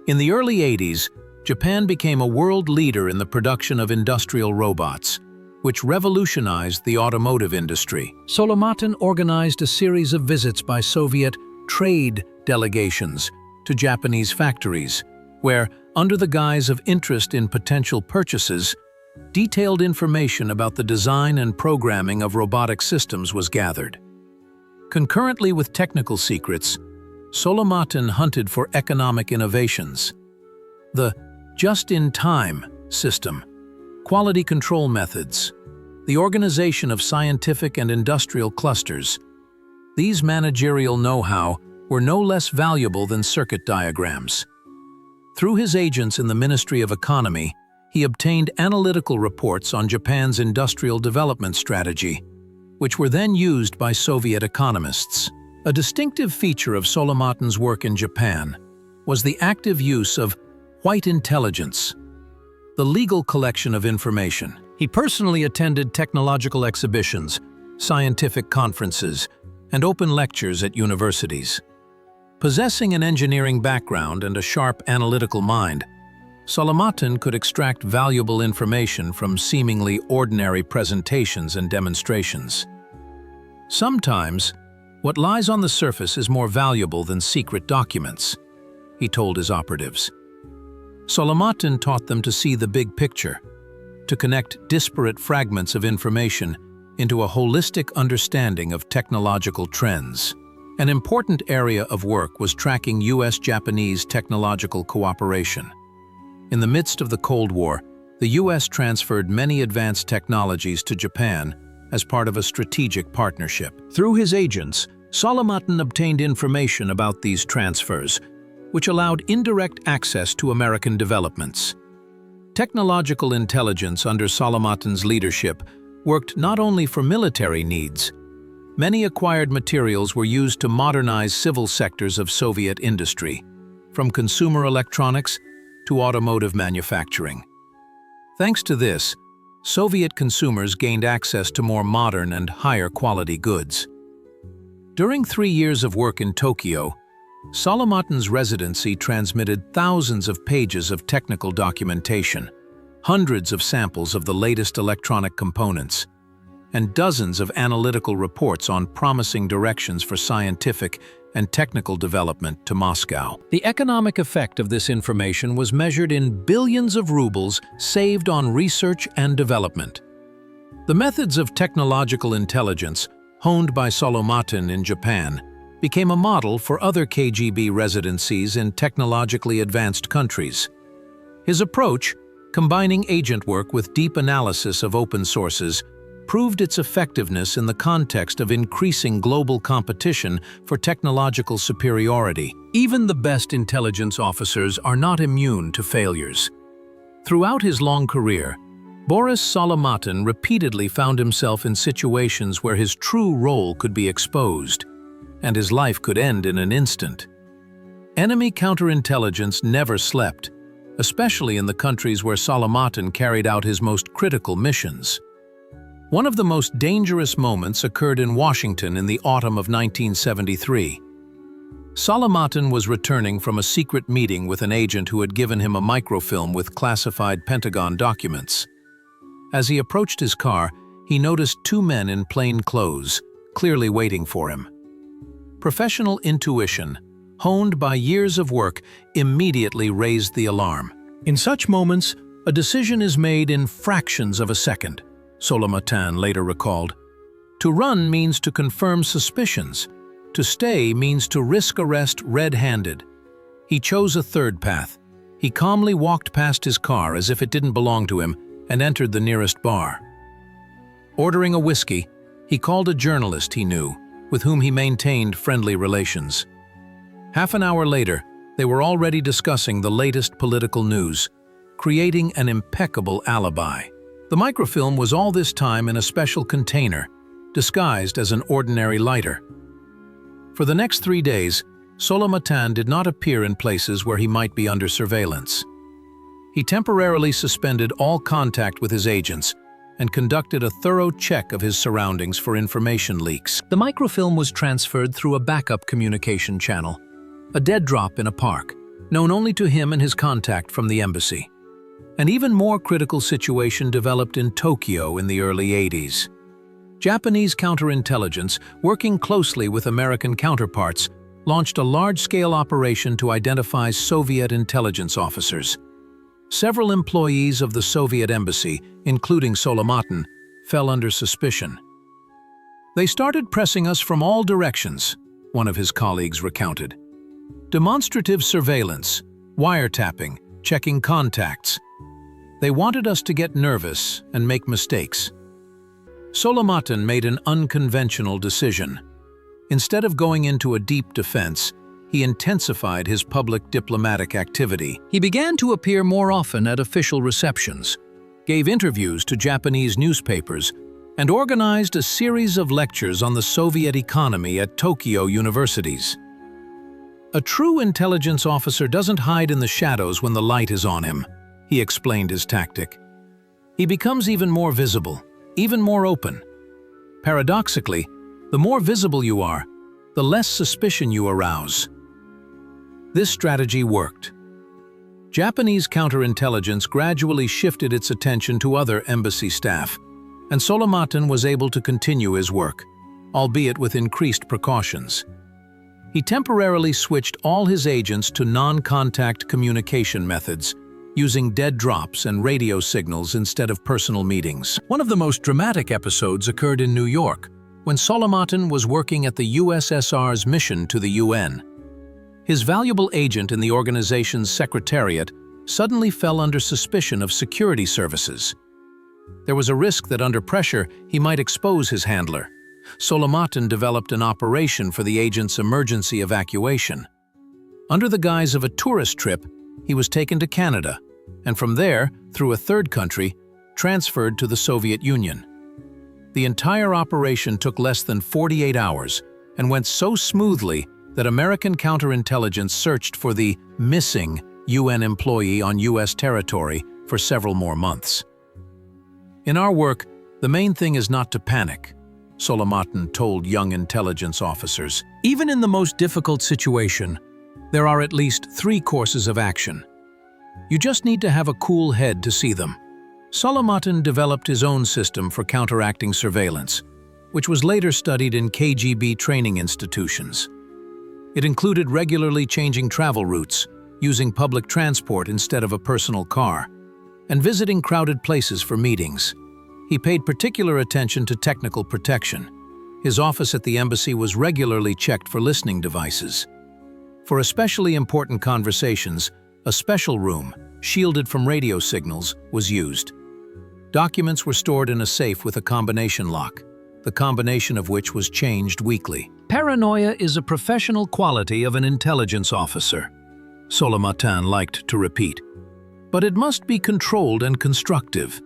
In the early 80s, Japan became a world leader in the production of industrial robots, which revolutionized the automotive industry. Solomatin organized a series of visits by Soviet trade delegations to Japanese factories, where, under the guise of interest in potential purchases, detailed information about the design and programming of robotic systems was gathered. Concurrently with technical secrets, Solomatin hunted for economic innovations. The just-in-time system, quality control methods, the organization of scientific and industrial clusters. These managerial know-how were no less valuable than circuit diagrams. Through his agents in the Ministry of Economy, he obtained analytical reports on Japan's industrial development strategy, which were then used by Soviet economists. A distinctive feature of Solomatin's work in Japan was the active use of white intelligence, the legal collection of information. He personally attended technological exhibitions, scientific conferences, and open lectures at universities. Possessing an engineering background and a sharp analytical mind, Solomatin could extract valuable information from seemingly ordinary presentations and demonstrations. Sometimes, what lies on the surface is more valuable than secret documents, he told his operatives. Solomatin taught them to see the big picture, to connect disparate fragments of information into a holistic understanding of technological trends. An important area of work was tracking US-Japanese technological cooperation. In the midst of the Cold War, the US transferred many advanced technologies to Japan as part of a strategic partnership. Through his agents, Solomatin obtained information about these transfers, which allowed indirect access to American developments. Technological intelligence under Solomatin's leadership worked not only for military needs. Many acquired materials were used to modernize civil sectors of Soviet industry, from consumer electronics to automotive manufacturing. Thanks to this, Soviet consumers gained access to more modern and higher quality goods. During 3 years of work in Tokyo, Solomatin's residency transmitted thousands of pages of technical documentation, hundreds of samples of the latest electronic components, and dozens of analytical reports on promising directions for scientific and technical development to Moscow. The economic effect of this information was measured in billions of rubles saved on research and development. The methods of technological intelligence honed by Solomatin in Japan became a model for other KGB residencies in technologically advanced countries. His approach, combining agent work with deep analysis of open sources, proved its effectiveness in the context of increasing global competition for technological superiority. Even the best intelligence officers are not immune to failures. Throughout his long career, Boris Solomatin repeatedly found himself in situations where his true role could be exposed, and his life could end in an instant. Enemy counterintelligence never slept, especially in the countries where Solomatin carried out his most critical missions. One of the most dangerous moments occurred in Washington in the autumn of 1973. Solomatin was returning from a secret meeting with an agent who had given him a microfilm with classified Pentagon documents. As he approached his car, he noticed 2 men in plain clothes, clearly waiting for him. Professional intuition, honed by years of work, immediately raised the alarm. In such moments, a decision is made in fractions of a second, Solomatin later recalled. To run means to confirm suspicions. To stay means to risk arrest red-handed. He chose a third path. He calmly walked past his car as if it didn't belong to him and entered the nearest bar. Ordering a whiskey, he called a journalist he knew, with whom he maintained friendly relations. Half an hour later, they were already discussing the latest political news, creating an impeccable alibi. The microfilm was all this time in a special container, disguised as an ordinary lighter. For the next 3 days, Solomatin did not appear in places where he might be under surveillance. He temporarily suspended all contact with his agents and conducted a thorough check of his surroundings for information leaks. The microfilm was transferred through a backup communication channel, a dead drop in a park, known only to him and his contact from the embassy. An even more critical situation developed in Tokyo in the early 80s. Japanese counterintelligence, working closely with American counterparts, launched a large-scale operation to identify Soviet intelligence officers. Several employees of the Soviet embassy, including Solomatin, fell under suspicion. "They started pressing us from all directions," one of his colleagues recounted. "Demonstrative surveillance, wiretapping, checking contacts. They wanted us to get nervous and make mistakes." Solomatin made an unconventional decision. Instead of going into a deep defense, he intensified his public diplomatic activity. He began to appear more often at official receptions, gave interviews to Japanese newspapers, and organized a series of lectures on the Soviet economy at Tokyo universities. "A true intelligence officer doesn't hide in the shadows when the light is on him," he explained his tactic. "He becomes even more visible, even more open. Paradoxically, the more visible you are, the less suspicion you arouse." This strategy worked. Japanese counterintelligence gradually shifted its attention to other embassy staff, and Solomatin was able to continue his work, albeit with increased precautions. He temporarily switched all his agents to non-contact communication methods, using dead drops and radio signals instead of personal meetings. One of the most dramatic episodes occurred in New York, when Solomatin was working at the USSR's mission to the UN. His valuable agent in the organization's secretariat suddenly fell under suspicion of security services. There was a risk that under pressure he might expose his handler. Solomatin developed an operation for the agent's emergency evacuation. Under the guise of a tourist trip, he was taken to Canada, and from there, through a third country, transferred to the Soviet Union. The entire operation took less than 48 hours and went so smoothly that American counterintelligence searched for the missing UN employee on US territory for several more months. "In our work, the main thing is not to panic," Solomatin told young intelligence officers. "Even in the most difficult situation, there are at least 3 courses of action. You just need to have a cool head to see them." Solomatin developed his own system for counteracting surveillance, which was later studied in KGB training institutions. It included regularly changing travel routes, using public transport instead of a personal car, and visiting crowded places for meetings. He paid particular attention to technical protection. His office at the embassy was regularly checked for listening devices. For especially important conversations, a special room, shielded from radio signals, was used. Documents were stored in a safe with a combination lock, the combination of which was changed weekly. "Paranoia is a professional quality of an intelligence officer," Solomatin liked to repeat. "But it must be controlled and constructive."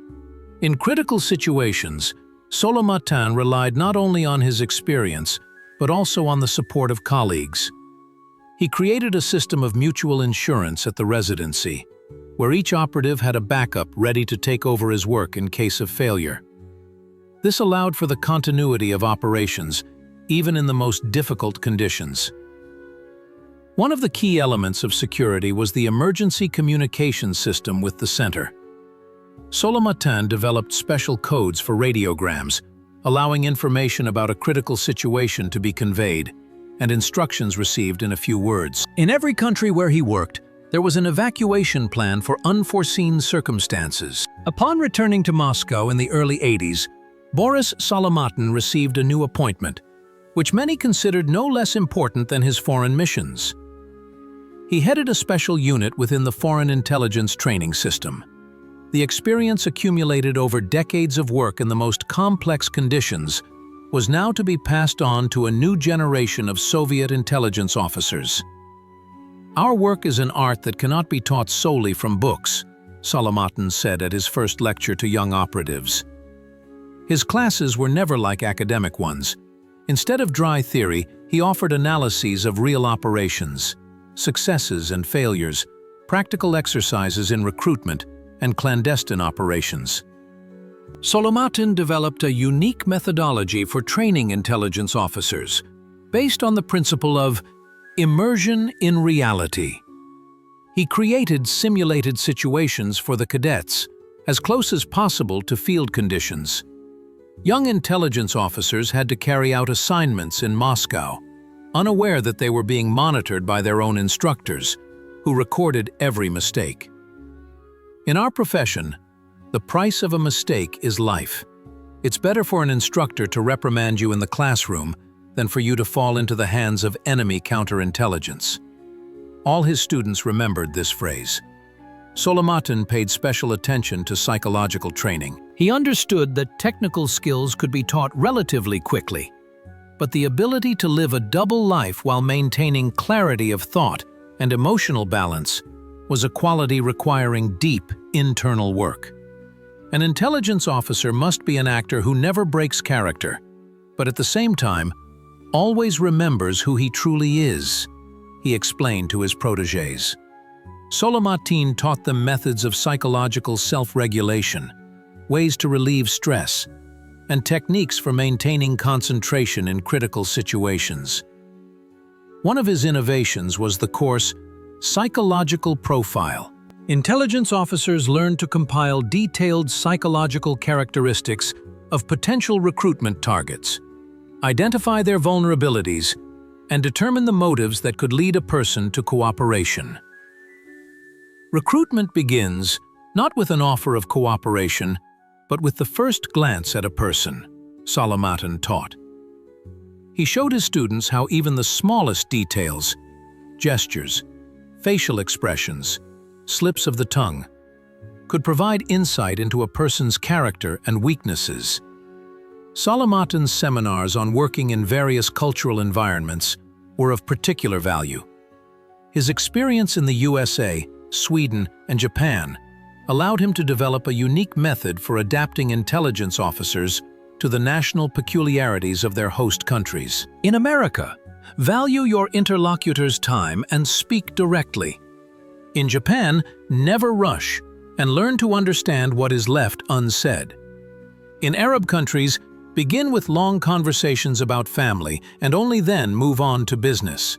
In critical situations, Solomatin relied not only on his experience, but also on the support of colleagues. He created a system of mutual insurance at the residency, where each operative had a backup ready to take over his work in case of failure. This allowed for the continuity of operations, even in the most difficult conditions. One of the key elements of security was the emergency communication system with the center. Solomatin developed special codes for radiograms, allowing information about a critical situation to be conveyed, and instructions received in a few words. In every country where he worked, there was an evacuation plan for unforeseen circumstances. Upon returning to Moscow in the early 80s, Boris Solomatin received a new appointment, which many considered no less important than his foreign missions. He headed a special unit within the Foreign Intelligence Training System. The experience accumulated over decades of work in the most complex conditions was now to be passed on to a new generation of Soviet intelligence officers. "Our work is an art that cannot be taught solely from books," Solomatin said at his first lecture to young operatives. His classes were never like academic ones. Instead of dry theory, he offered analyses of real operations, successes and failures, practical exercises in recruitment, and clandestine operations. Solomatin developed a unique methodology for training intelligence officers, based on the principle of immersion in reality. He created simulated situations for the cadets, as close as possible to field conditions. Young intelligence officers had to carry out assignments in Moscow, unaware that they were being monitored by their own instructors, who recorded every mistake. In our profession, the price of a mistake is life. It's better for an instructor to reprimand you in the classroom than for you to fall into the hands of enemy counterintelligence. All his students remembered this phrase. Solomatin paid special attention to psychological training. He understood that technical skills could be taught relatively quickly, but the ability to live a double life while maintaining clarity of thought and emotional balance was a quality requiring deep internal work. An intelligence officer must be an actor who never breaks character, but at the same time, always remembers who he truly is, he explained to his protégés. Solomatin taught them methods of psychological self-regulation, ways to relieve stress, and techniques for maintaining concentration in critical situations. One of his innovations was the course Psychological Profile. Intelligence officers learned to compile detailed psychological characteristics of potential recruitment targets, identify their vulnerabilities, and determine the motives that could lead a person to cooperation. Recruitment begins not with an offer of cooperation, but with the first glance at a person, Solomatin taught. He showed his students how even the smallest details, gestures, facial expressions, slips of the tongue, could provide insight into a person's character and weaknesses. Solomatin's seminars on working in various cultural environments were of particular value. His experience in the USA, Sweden, and Japan allowed him to develop a unique method for adapting intelligence officers to the national peculiarities of their host countries. In America, value your interlocutor's time and speak directly. In Japan, never rush and learn to understand what is left unsaid. In Arab countries, begin with long conversations about family and only then move on to business.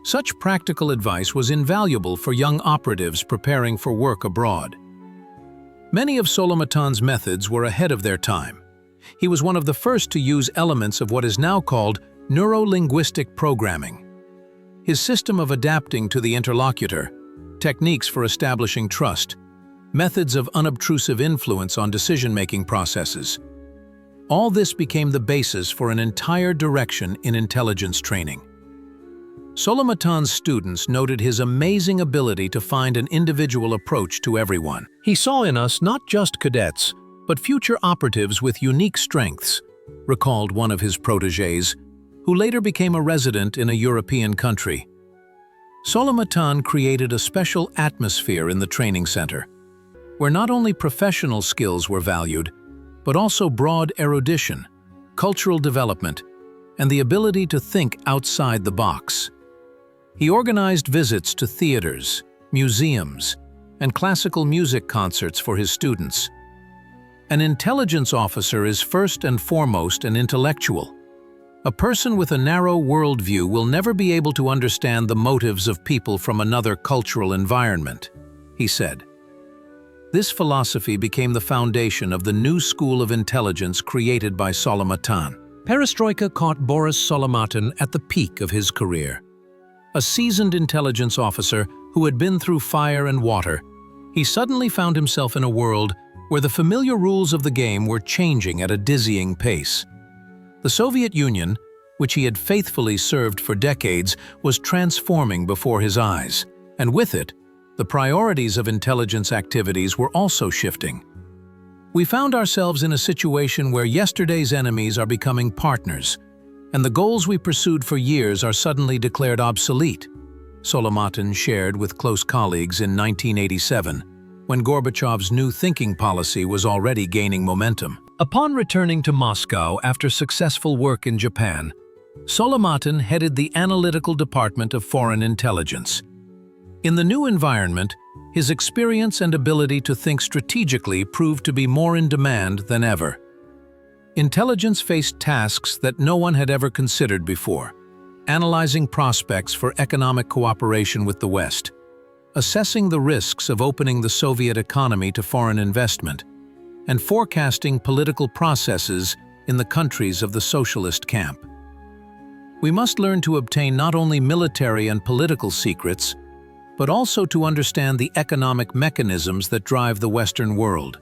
Such practical advice was invaluable for young operatives preparing for work abroad. Many of Solomatin's methods were ahead of their time. He was one of the first to use elements of what is now called neuro-linguistic programming. His system of adapting to the interlocutor, techniques for establishing trust, methods of unobtrusive influence on decision-making processes. All this became the basis for an entire direction in intelligence training. Solomatin's students noted his amazing ability to find an individual approach to everyone. He saw in us not just cadets, but future operatives with unique strengths, recalled one of his protégés, who later became a resident in a European country. Solomatin created a special atmosphere in the training center, where not only professional skills were valued, but also broad erudition, cultural development, and the ability to think outside the box. He organized visits to theaters, museums, and classical music concerts for his students. An intelligence officer is first and foremost an intellectual. A person with a narrow worldview will never be able to understand the motives of people from another cultural environment, he said. This philosophy became the foundation of the new school of intelligence created by Solomatin. Perestroika caught Boris Solomatin at the peak of his career. A seasoned intelligence officer who had been through fire and water, he suddenly found himself in a world where the familiar rules of the game were changing at a dizzying pace. The Soviet Union, which he had faithfully served for decades, was transforming before his eyes, and with it, the priorities of intelligence activities were also shifting. We found ourselves in a situation where yesterday's enemies are becoming partners, and the goals we pursued for years are suddenly declared obsolete, Solomatin shared with close colleagues in 1987, when Gorbachev's new thinking policy was already gaining momentum. Upon returning to Moscow after successful work in Japan, Solomatin headed the analytical department of foreign intelligence. In the new environment, his experience and ability to think strategically proved to be more in demand than ever. Intelligence faced tasks that no one had ever considered before: analyzing prospects for economic cooperation with the West, assessing the risks of opening the Soviet economy to foreign investment, and forecasting political processes in the countries of the socialist camp. We must learn to obtain not only military and political secrets, but also to understand the economic mechanisms that drive the Western world.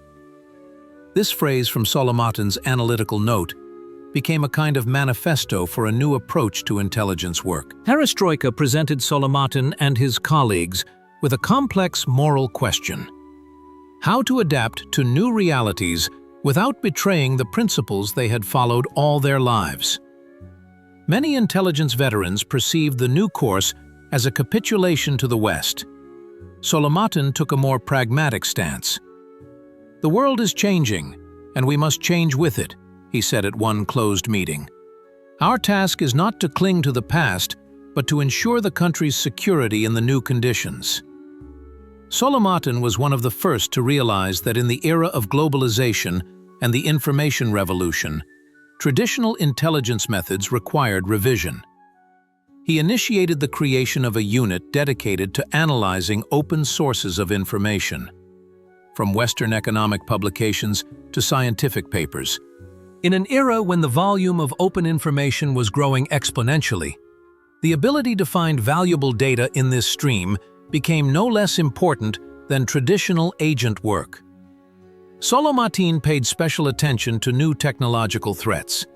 This phrase from Solomatin's analytical note became a kind of manifesto for a new approach to intelligence work. Perestroika presented Solomatin and his colleagues with a complex moral question: how to adapt to new realities without betraying the principles they had followed all their lives. Many intelligence veterans perceived the new course as a capitulation to the West. Solomatin took a more pragmatic stance. "The world is changing, and we must change with it," he said at one closed meeting. "Our task is not to cling to the past, but to ensure the country's security in the new conditions." Solomatin was one of the first to realize that in the era of globalization and the information revolution, traditional intelligence methods required revision. He initiated the creation of a unit dedicated to analyzing open sources of information, from Western economic publications to scientific papers. In an era when the volume of open information was growing exponentially, the ability to find valuable data in this stream became no less important than traditional agent work. Solomatin paid special attention to new technological threats.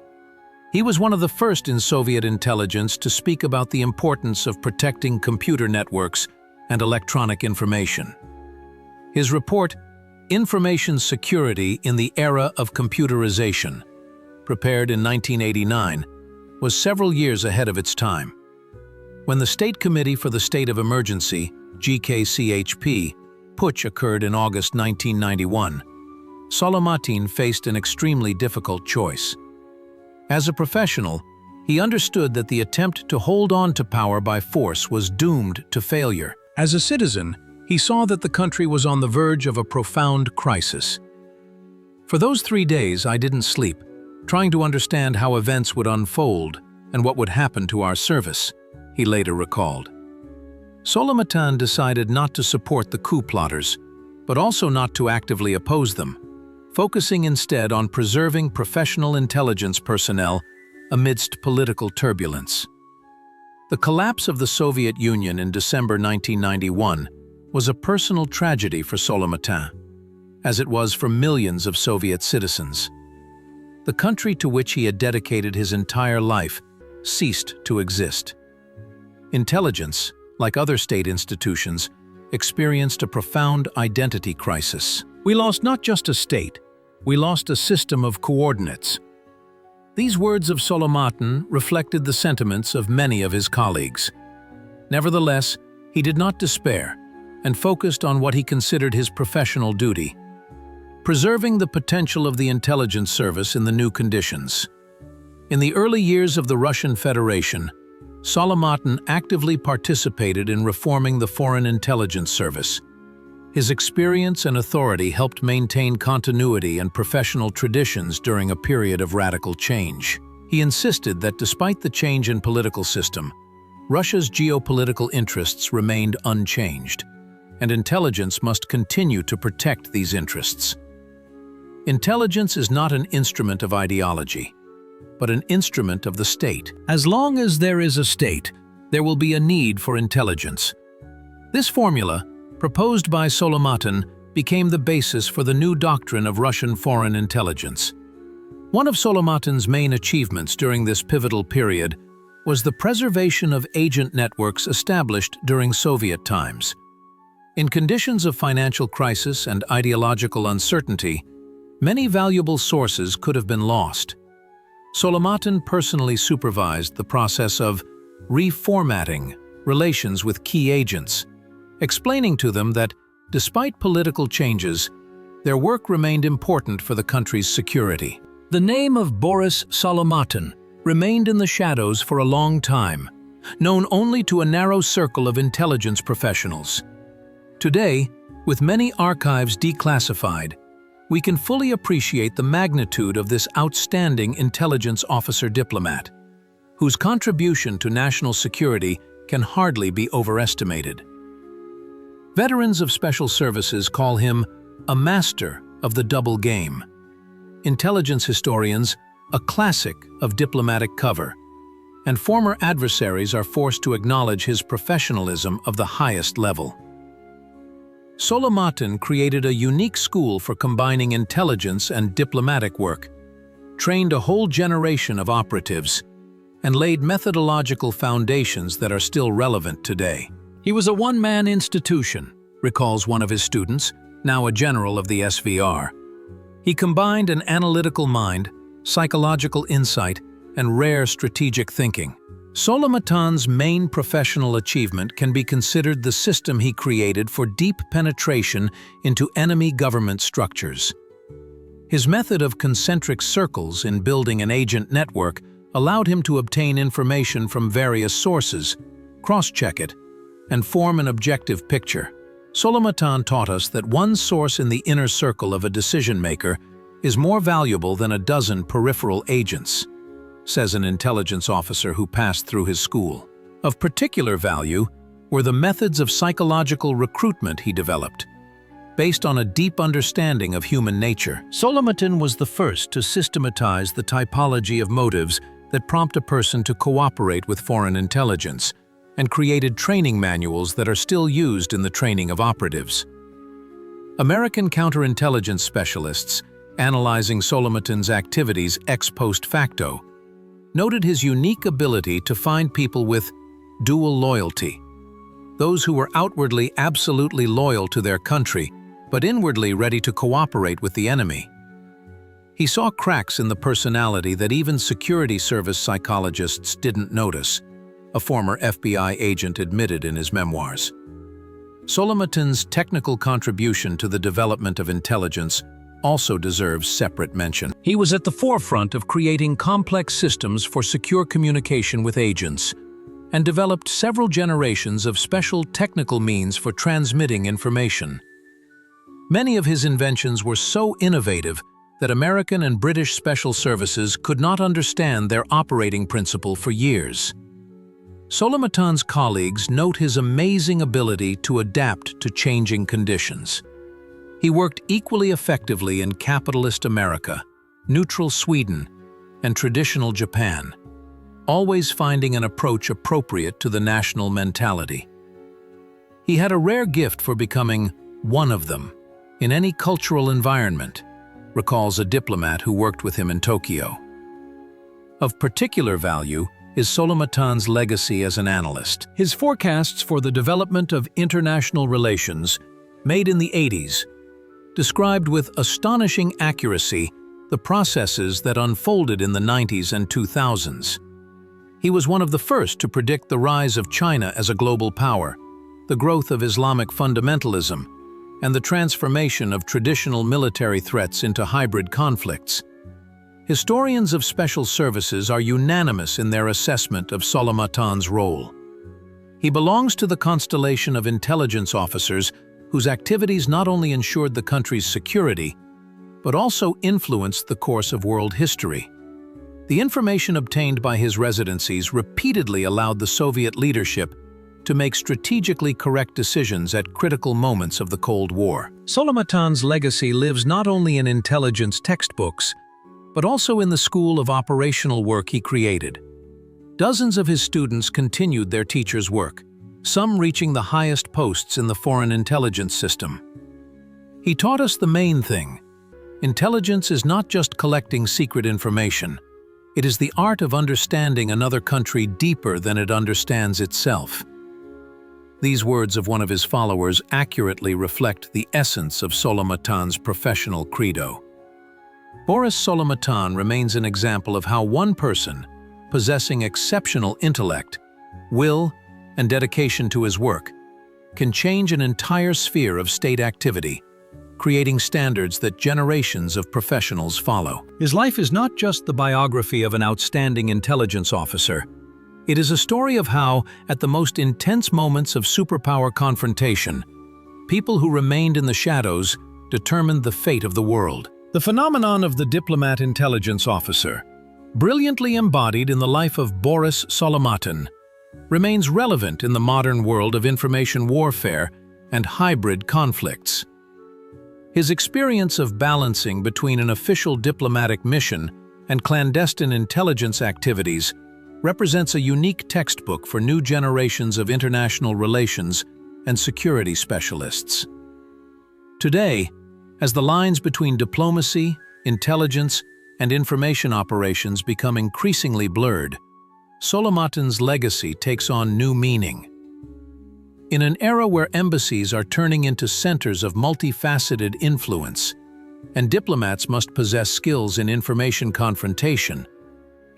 He was one of the first in Soviet intelligence to speak about the importance of protecting computer networks and electronic information. His report, Information Security in the Era of Computerization, prepared in 1989, was several years ahead of its time. When the State Committee for the State of Emergency, GKCHP, putsch occurred in August 1991, Solomatin faced an extremely difficult choice. As a professional, he understood that the attempt to hold on to power by force was doomed to failure. As a citizen, he saw that the country was on the verge of a profound crisis. "For those 3 days, I didn't sleep, trying to understand how events would unfold and what would happen to our service," he later recalled. Solomatin decided not to support the coup plotters, but also not to actively oppose them, focusing instead on preserving professional intelligence personnel amidst political turbulence. The collapse of the Soviet Union in December 1991 was a personal tragedy for Solomatin, as it was for millions of Soviet citizens. The country to which he had dedicated his entire life ceased to exist. Intelligence, like other state institutions, experienced a profound identity crisis. "We lost not just a state, we lost a system of coordinates." These words of Solomatin reflected the sentiments of many of his colleagues. Nevertheless, he did not despair and focused on what he considered his professional duty: preserving the potential of the intelligence service in the new conditions. In the early years of the Russian Federation, Solomatin actively participated in reforming the Foreign Intelligence Service. His experience and authority helped maintain continuity and professional traditions during a period of radical change. He insisted that despite the change in political system, Russia's geopolitical interests remained unchanged, and intelligence must continue to protect these interests. Intelligence is not an instrument of ideology, but an instrument of the state. As long as there is a state, there will be a need for intelligence. This formula, proposed by Solomatin, became the basis for the new doctrine of Russian foreign intelligence. One of Solomatin's main achievements during this pivotal period was the preservation of agent networks established during Soviet times. In conditions of financial crisis and ideological uncertainty, many valuable sources could have been lost. Solomatin personally supervised the process of reformatting relations with key agents, explaining to them that, despite political changes, their work remained important for the country's security. The name of Boris Solomatin remained in the shadows for a long time, known only to a narrow circle of intelligence professionals. Today, with many archives declassified, we can fully appreciate the magnitude of this outstanding intelligence officer diplomat, whose contribution to national security can hardly be overestimated. Veterans of special services call him a master of the double game. Intelligence historians, a classic of diplomatic cover, and former adversaries are forced to acknowledge his professionalism of the highest level. Solomatin created a unique school for combining intelligence and diplomatic work, trained a whole generation of operatives, and laid methodological foundations that are still relevant today. He was a one-man institution, recalls one of his students, now a general of the SVR. He combined an analytical mind, psychological insight, and rare strategic thinking. Solomatin's main professional achievement can be considered the system he created for deep penetration into enemy government structures. His method of concentric circles in building an agent network allowed him to obtain information from various sources, cross-check it, and form an objective picture. Solomatin taught us that one source in the inner circle of a decision-maker is more valuable than a dozen peripheral agents, says an intelligence officer who passed through his school. Of particular value were the methods of psychological recruitment he developed, based on a deep understanding of human nature. Solomatin was the first to systematize the typology of motives that prompt a person to cooperate with foreign intelligence, and created training manuals that are still used in the training of operatives. American counterintelligence specialists, analyzing Solomatin's activities ex post facto, noted his unique ability to find people with dual loyalty, those who were outwardly absolutely loyal to their country, but inwardly ready to cooperate with the enemy. He saw cracks in the personality that even security service psychologists didn't notice, a former FBI agent admitted in his memoirs. Solomatin's technical contribution to the development of intelligence also deserves separate mention. He was at the forefront of creating complex systems for secure communication with agents, and developed several generations of special technical means for transmitting information. Many of his inventions were so innovative that American and British special services could not understand their operating principle for years. Solomatin's colleagues note his amazing ability to adapt to changing conditions. He worked equally effectively in capitalist America, neutral Sweden, and traditional Japan, always finding an approach appropriate to the national mentality. He had a rare gift for becoming one of them in any cultural environment, recalls a diplomat who worked with him in Tokyo. Of particular value is Solomatin's legacy as an analyst. His forecasts for the development of international relations, made in the 80s, described with astonishing accuracy the processes that unfolded in the 90s and 2000s. He was one of the first to predict the rise of China as a global power, the growth of Islamic fundamentalism, and the transformation of traditional military threats into hybrid conflicts. Historians of special services are unanimous in their assessment of Solomatin's role. He belongs to the constellation of intelligence officers whose activities not only ensured the country's security, but also influenced the course of world history. The information obtained by his residencies repeatedly allowed the Soviet leadership to make strategically correct decisions at critical moments of the Cold War. Solomatin's legacy lives not only in intelligence textbooks, but also in the school of operational work he created. Dozens of his students continued their teacher's work, some reaching the highest posts in the foreign intelligence system. He taught us the main thing. Intelligence is not just collecting secret information. It is the art of understanding another country deeper than it understands itself. These words of one of his followers accurately reflect the essence of Solomatin's professional credo. Boris Solomatin remains an example of how one person, possessing exceptional intellect, will, and dedication to his work, can change an entire sphere of state activity, creating standards that generations of professionals follow. His life is not just the biography of an outstanding intelligence officer. It is a story of how, at the most intense moments of superpower confrontation, people who remained in the shadows determined the fate of the world. The phenomenon of the diplomat intelligence officer, brilliantly embodied in the life of Boris Solomatin, remains relevant in the modern world of information warfare and hybrid conflicts. His experience of balancing between an official diplomatic mission and clandestine intelligence activities represents a unique textbook for new generations of international relations and security specialists. Today, as the lines between diplomacy, intelligence, and information operations become increasingly blurred, Solomatin's legacy takes on new meaning. In an era where embassies are turning into centers of multifaceted influence, and diplomats must possess skills in information confrontation,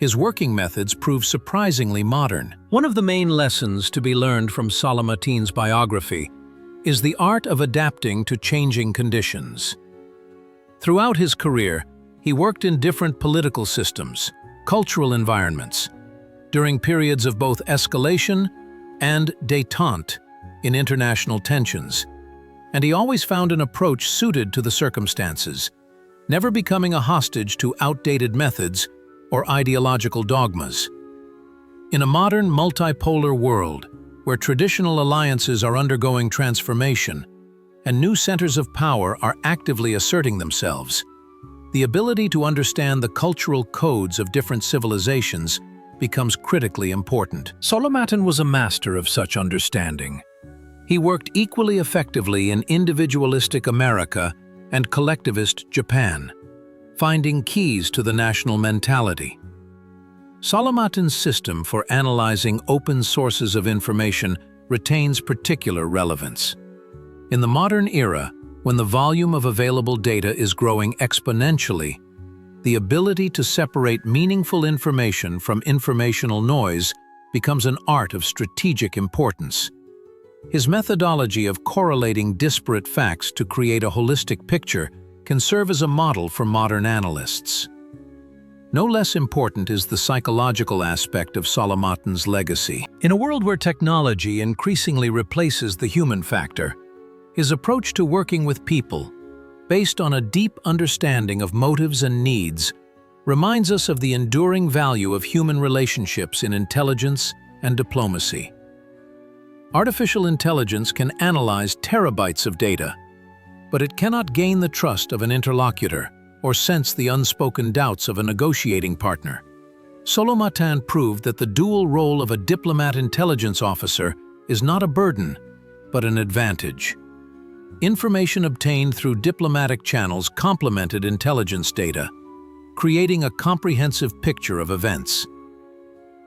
his working methods prove surprisingly modern. One of the main lessons to be learned from Solomatin's biography is the art of adapting to changing conditions. Throughout his career, he worked in different political systems, cultural environments, during periods of both escalation and détente in international tensions, and he always found an approach suited to the circumstances, never becoming a hostage to outdated methods or ideological dogmas. In a modern multipolar world, where traditional alliances are undergoing transformation and new centers of power are actively asserting themselves, the ability to understand the cultural codes of different civilizations becomes critically important. Solomatin was a master of such understanding. He worked equally effectively in individualistic America and collectivist Japan, finding keys to the national mentality. Solomatin's system for analyzing open sources of information retains particular relevance. In the modern era, when the volume of available data is growing exponentially, the ability to separate meaningful information from informational noise becomes an art of strategic importance. His methodology of correlating disparate facts to create a holistic picture can serve as a model for modern analysts. No less important is the psychological aspect of Solomatin's legacy. In a world where technology increasingly replaces the human factor, his approach to working with people, based on a deep understanding of motives and needs, reminds us of the enduring value of human relationships in intelligence and diplomacy. Artificial intelligence can analyze terabytes of data, but it cannot gain the trust of an interlocutor or sense the unspoken doubts of a negotiating partner. Solomatin proved that the dual role of a diplomat intelligence officer is not a burden, but an advantage. Information obtained through diplomatic channels complemented intelligence data, creating a comprehensive picture of events.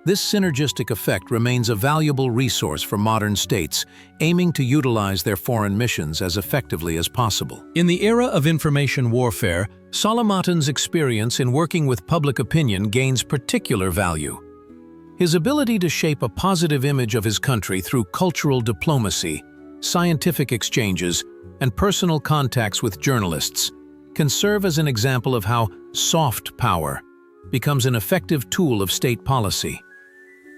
This synergistic effect remains a valuable resource for modern states aiming to utilize their foreign missions as effectively as possible. In the era of information warfare, Solomatin's experience in working with public opinion gains particular value. His ability to shape a positive image of his country through cultural diplomacy, scientific exchanges, and personal contacts with journalists can serve as an example of how soft power becomes an effective tool of state policy.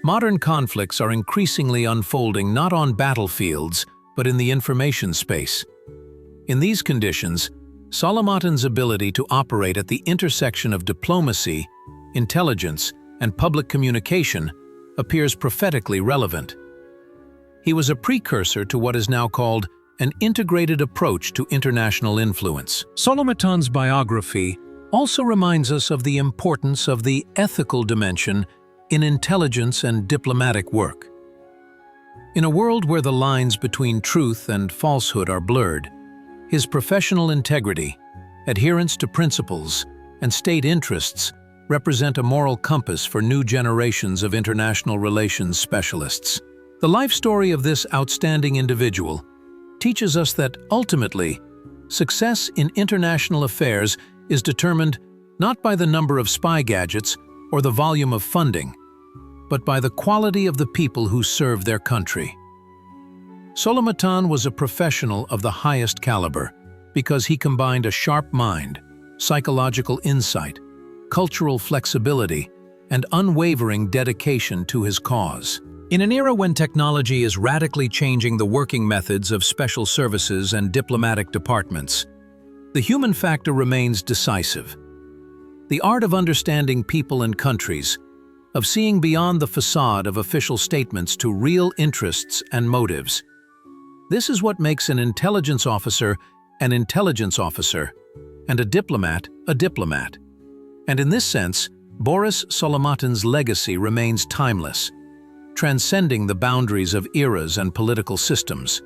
Modern conflicts are increasingly unfolding not on battlefields, but in the information space. In these conditions, Solomatin's ability to operate at the intersection of diplomacy, intelligence, and public communication appears prophetically relevant. He was a precursor to what is now called an integrated approach to international influence. Solomatin's biography also reminds us of the importance of the ethical dimension in intelligence and diplomatic work. In a world where the lines between truth and falsehood are blurred, his professional integrity, adherence to principles, and state interests represent a moral compass for new generations of international relations specialists. The life story of this outstanding individual teaches us that, ultimately, success in international affairs is determined not by the number of spy gadgets or the volume of funding, but by the quality of the people who serve their country. Solomatin was a professional of the highest caliber because he combined a sharp mind, psychological insight, cultural flexibility, and unwavering dedication to his cause. In an era when technology is radically changing the working methods of special services and diplomatic departments, the human factor remains decisive. The art of understanding people and countries, of seeing beyond the facade of official statements to real interests and motives. This is what makes an intelligence officer, and a diplomat, a diplomat. And in this sense, Boris Solomatin's legacy remains timeless, transcending the boundaries of eras and political systems.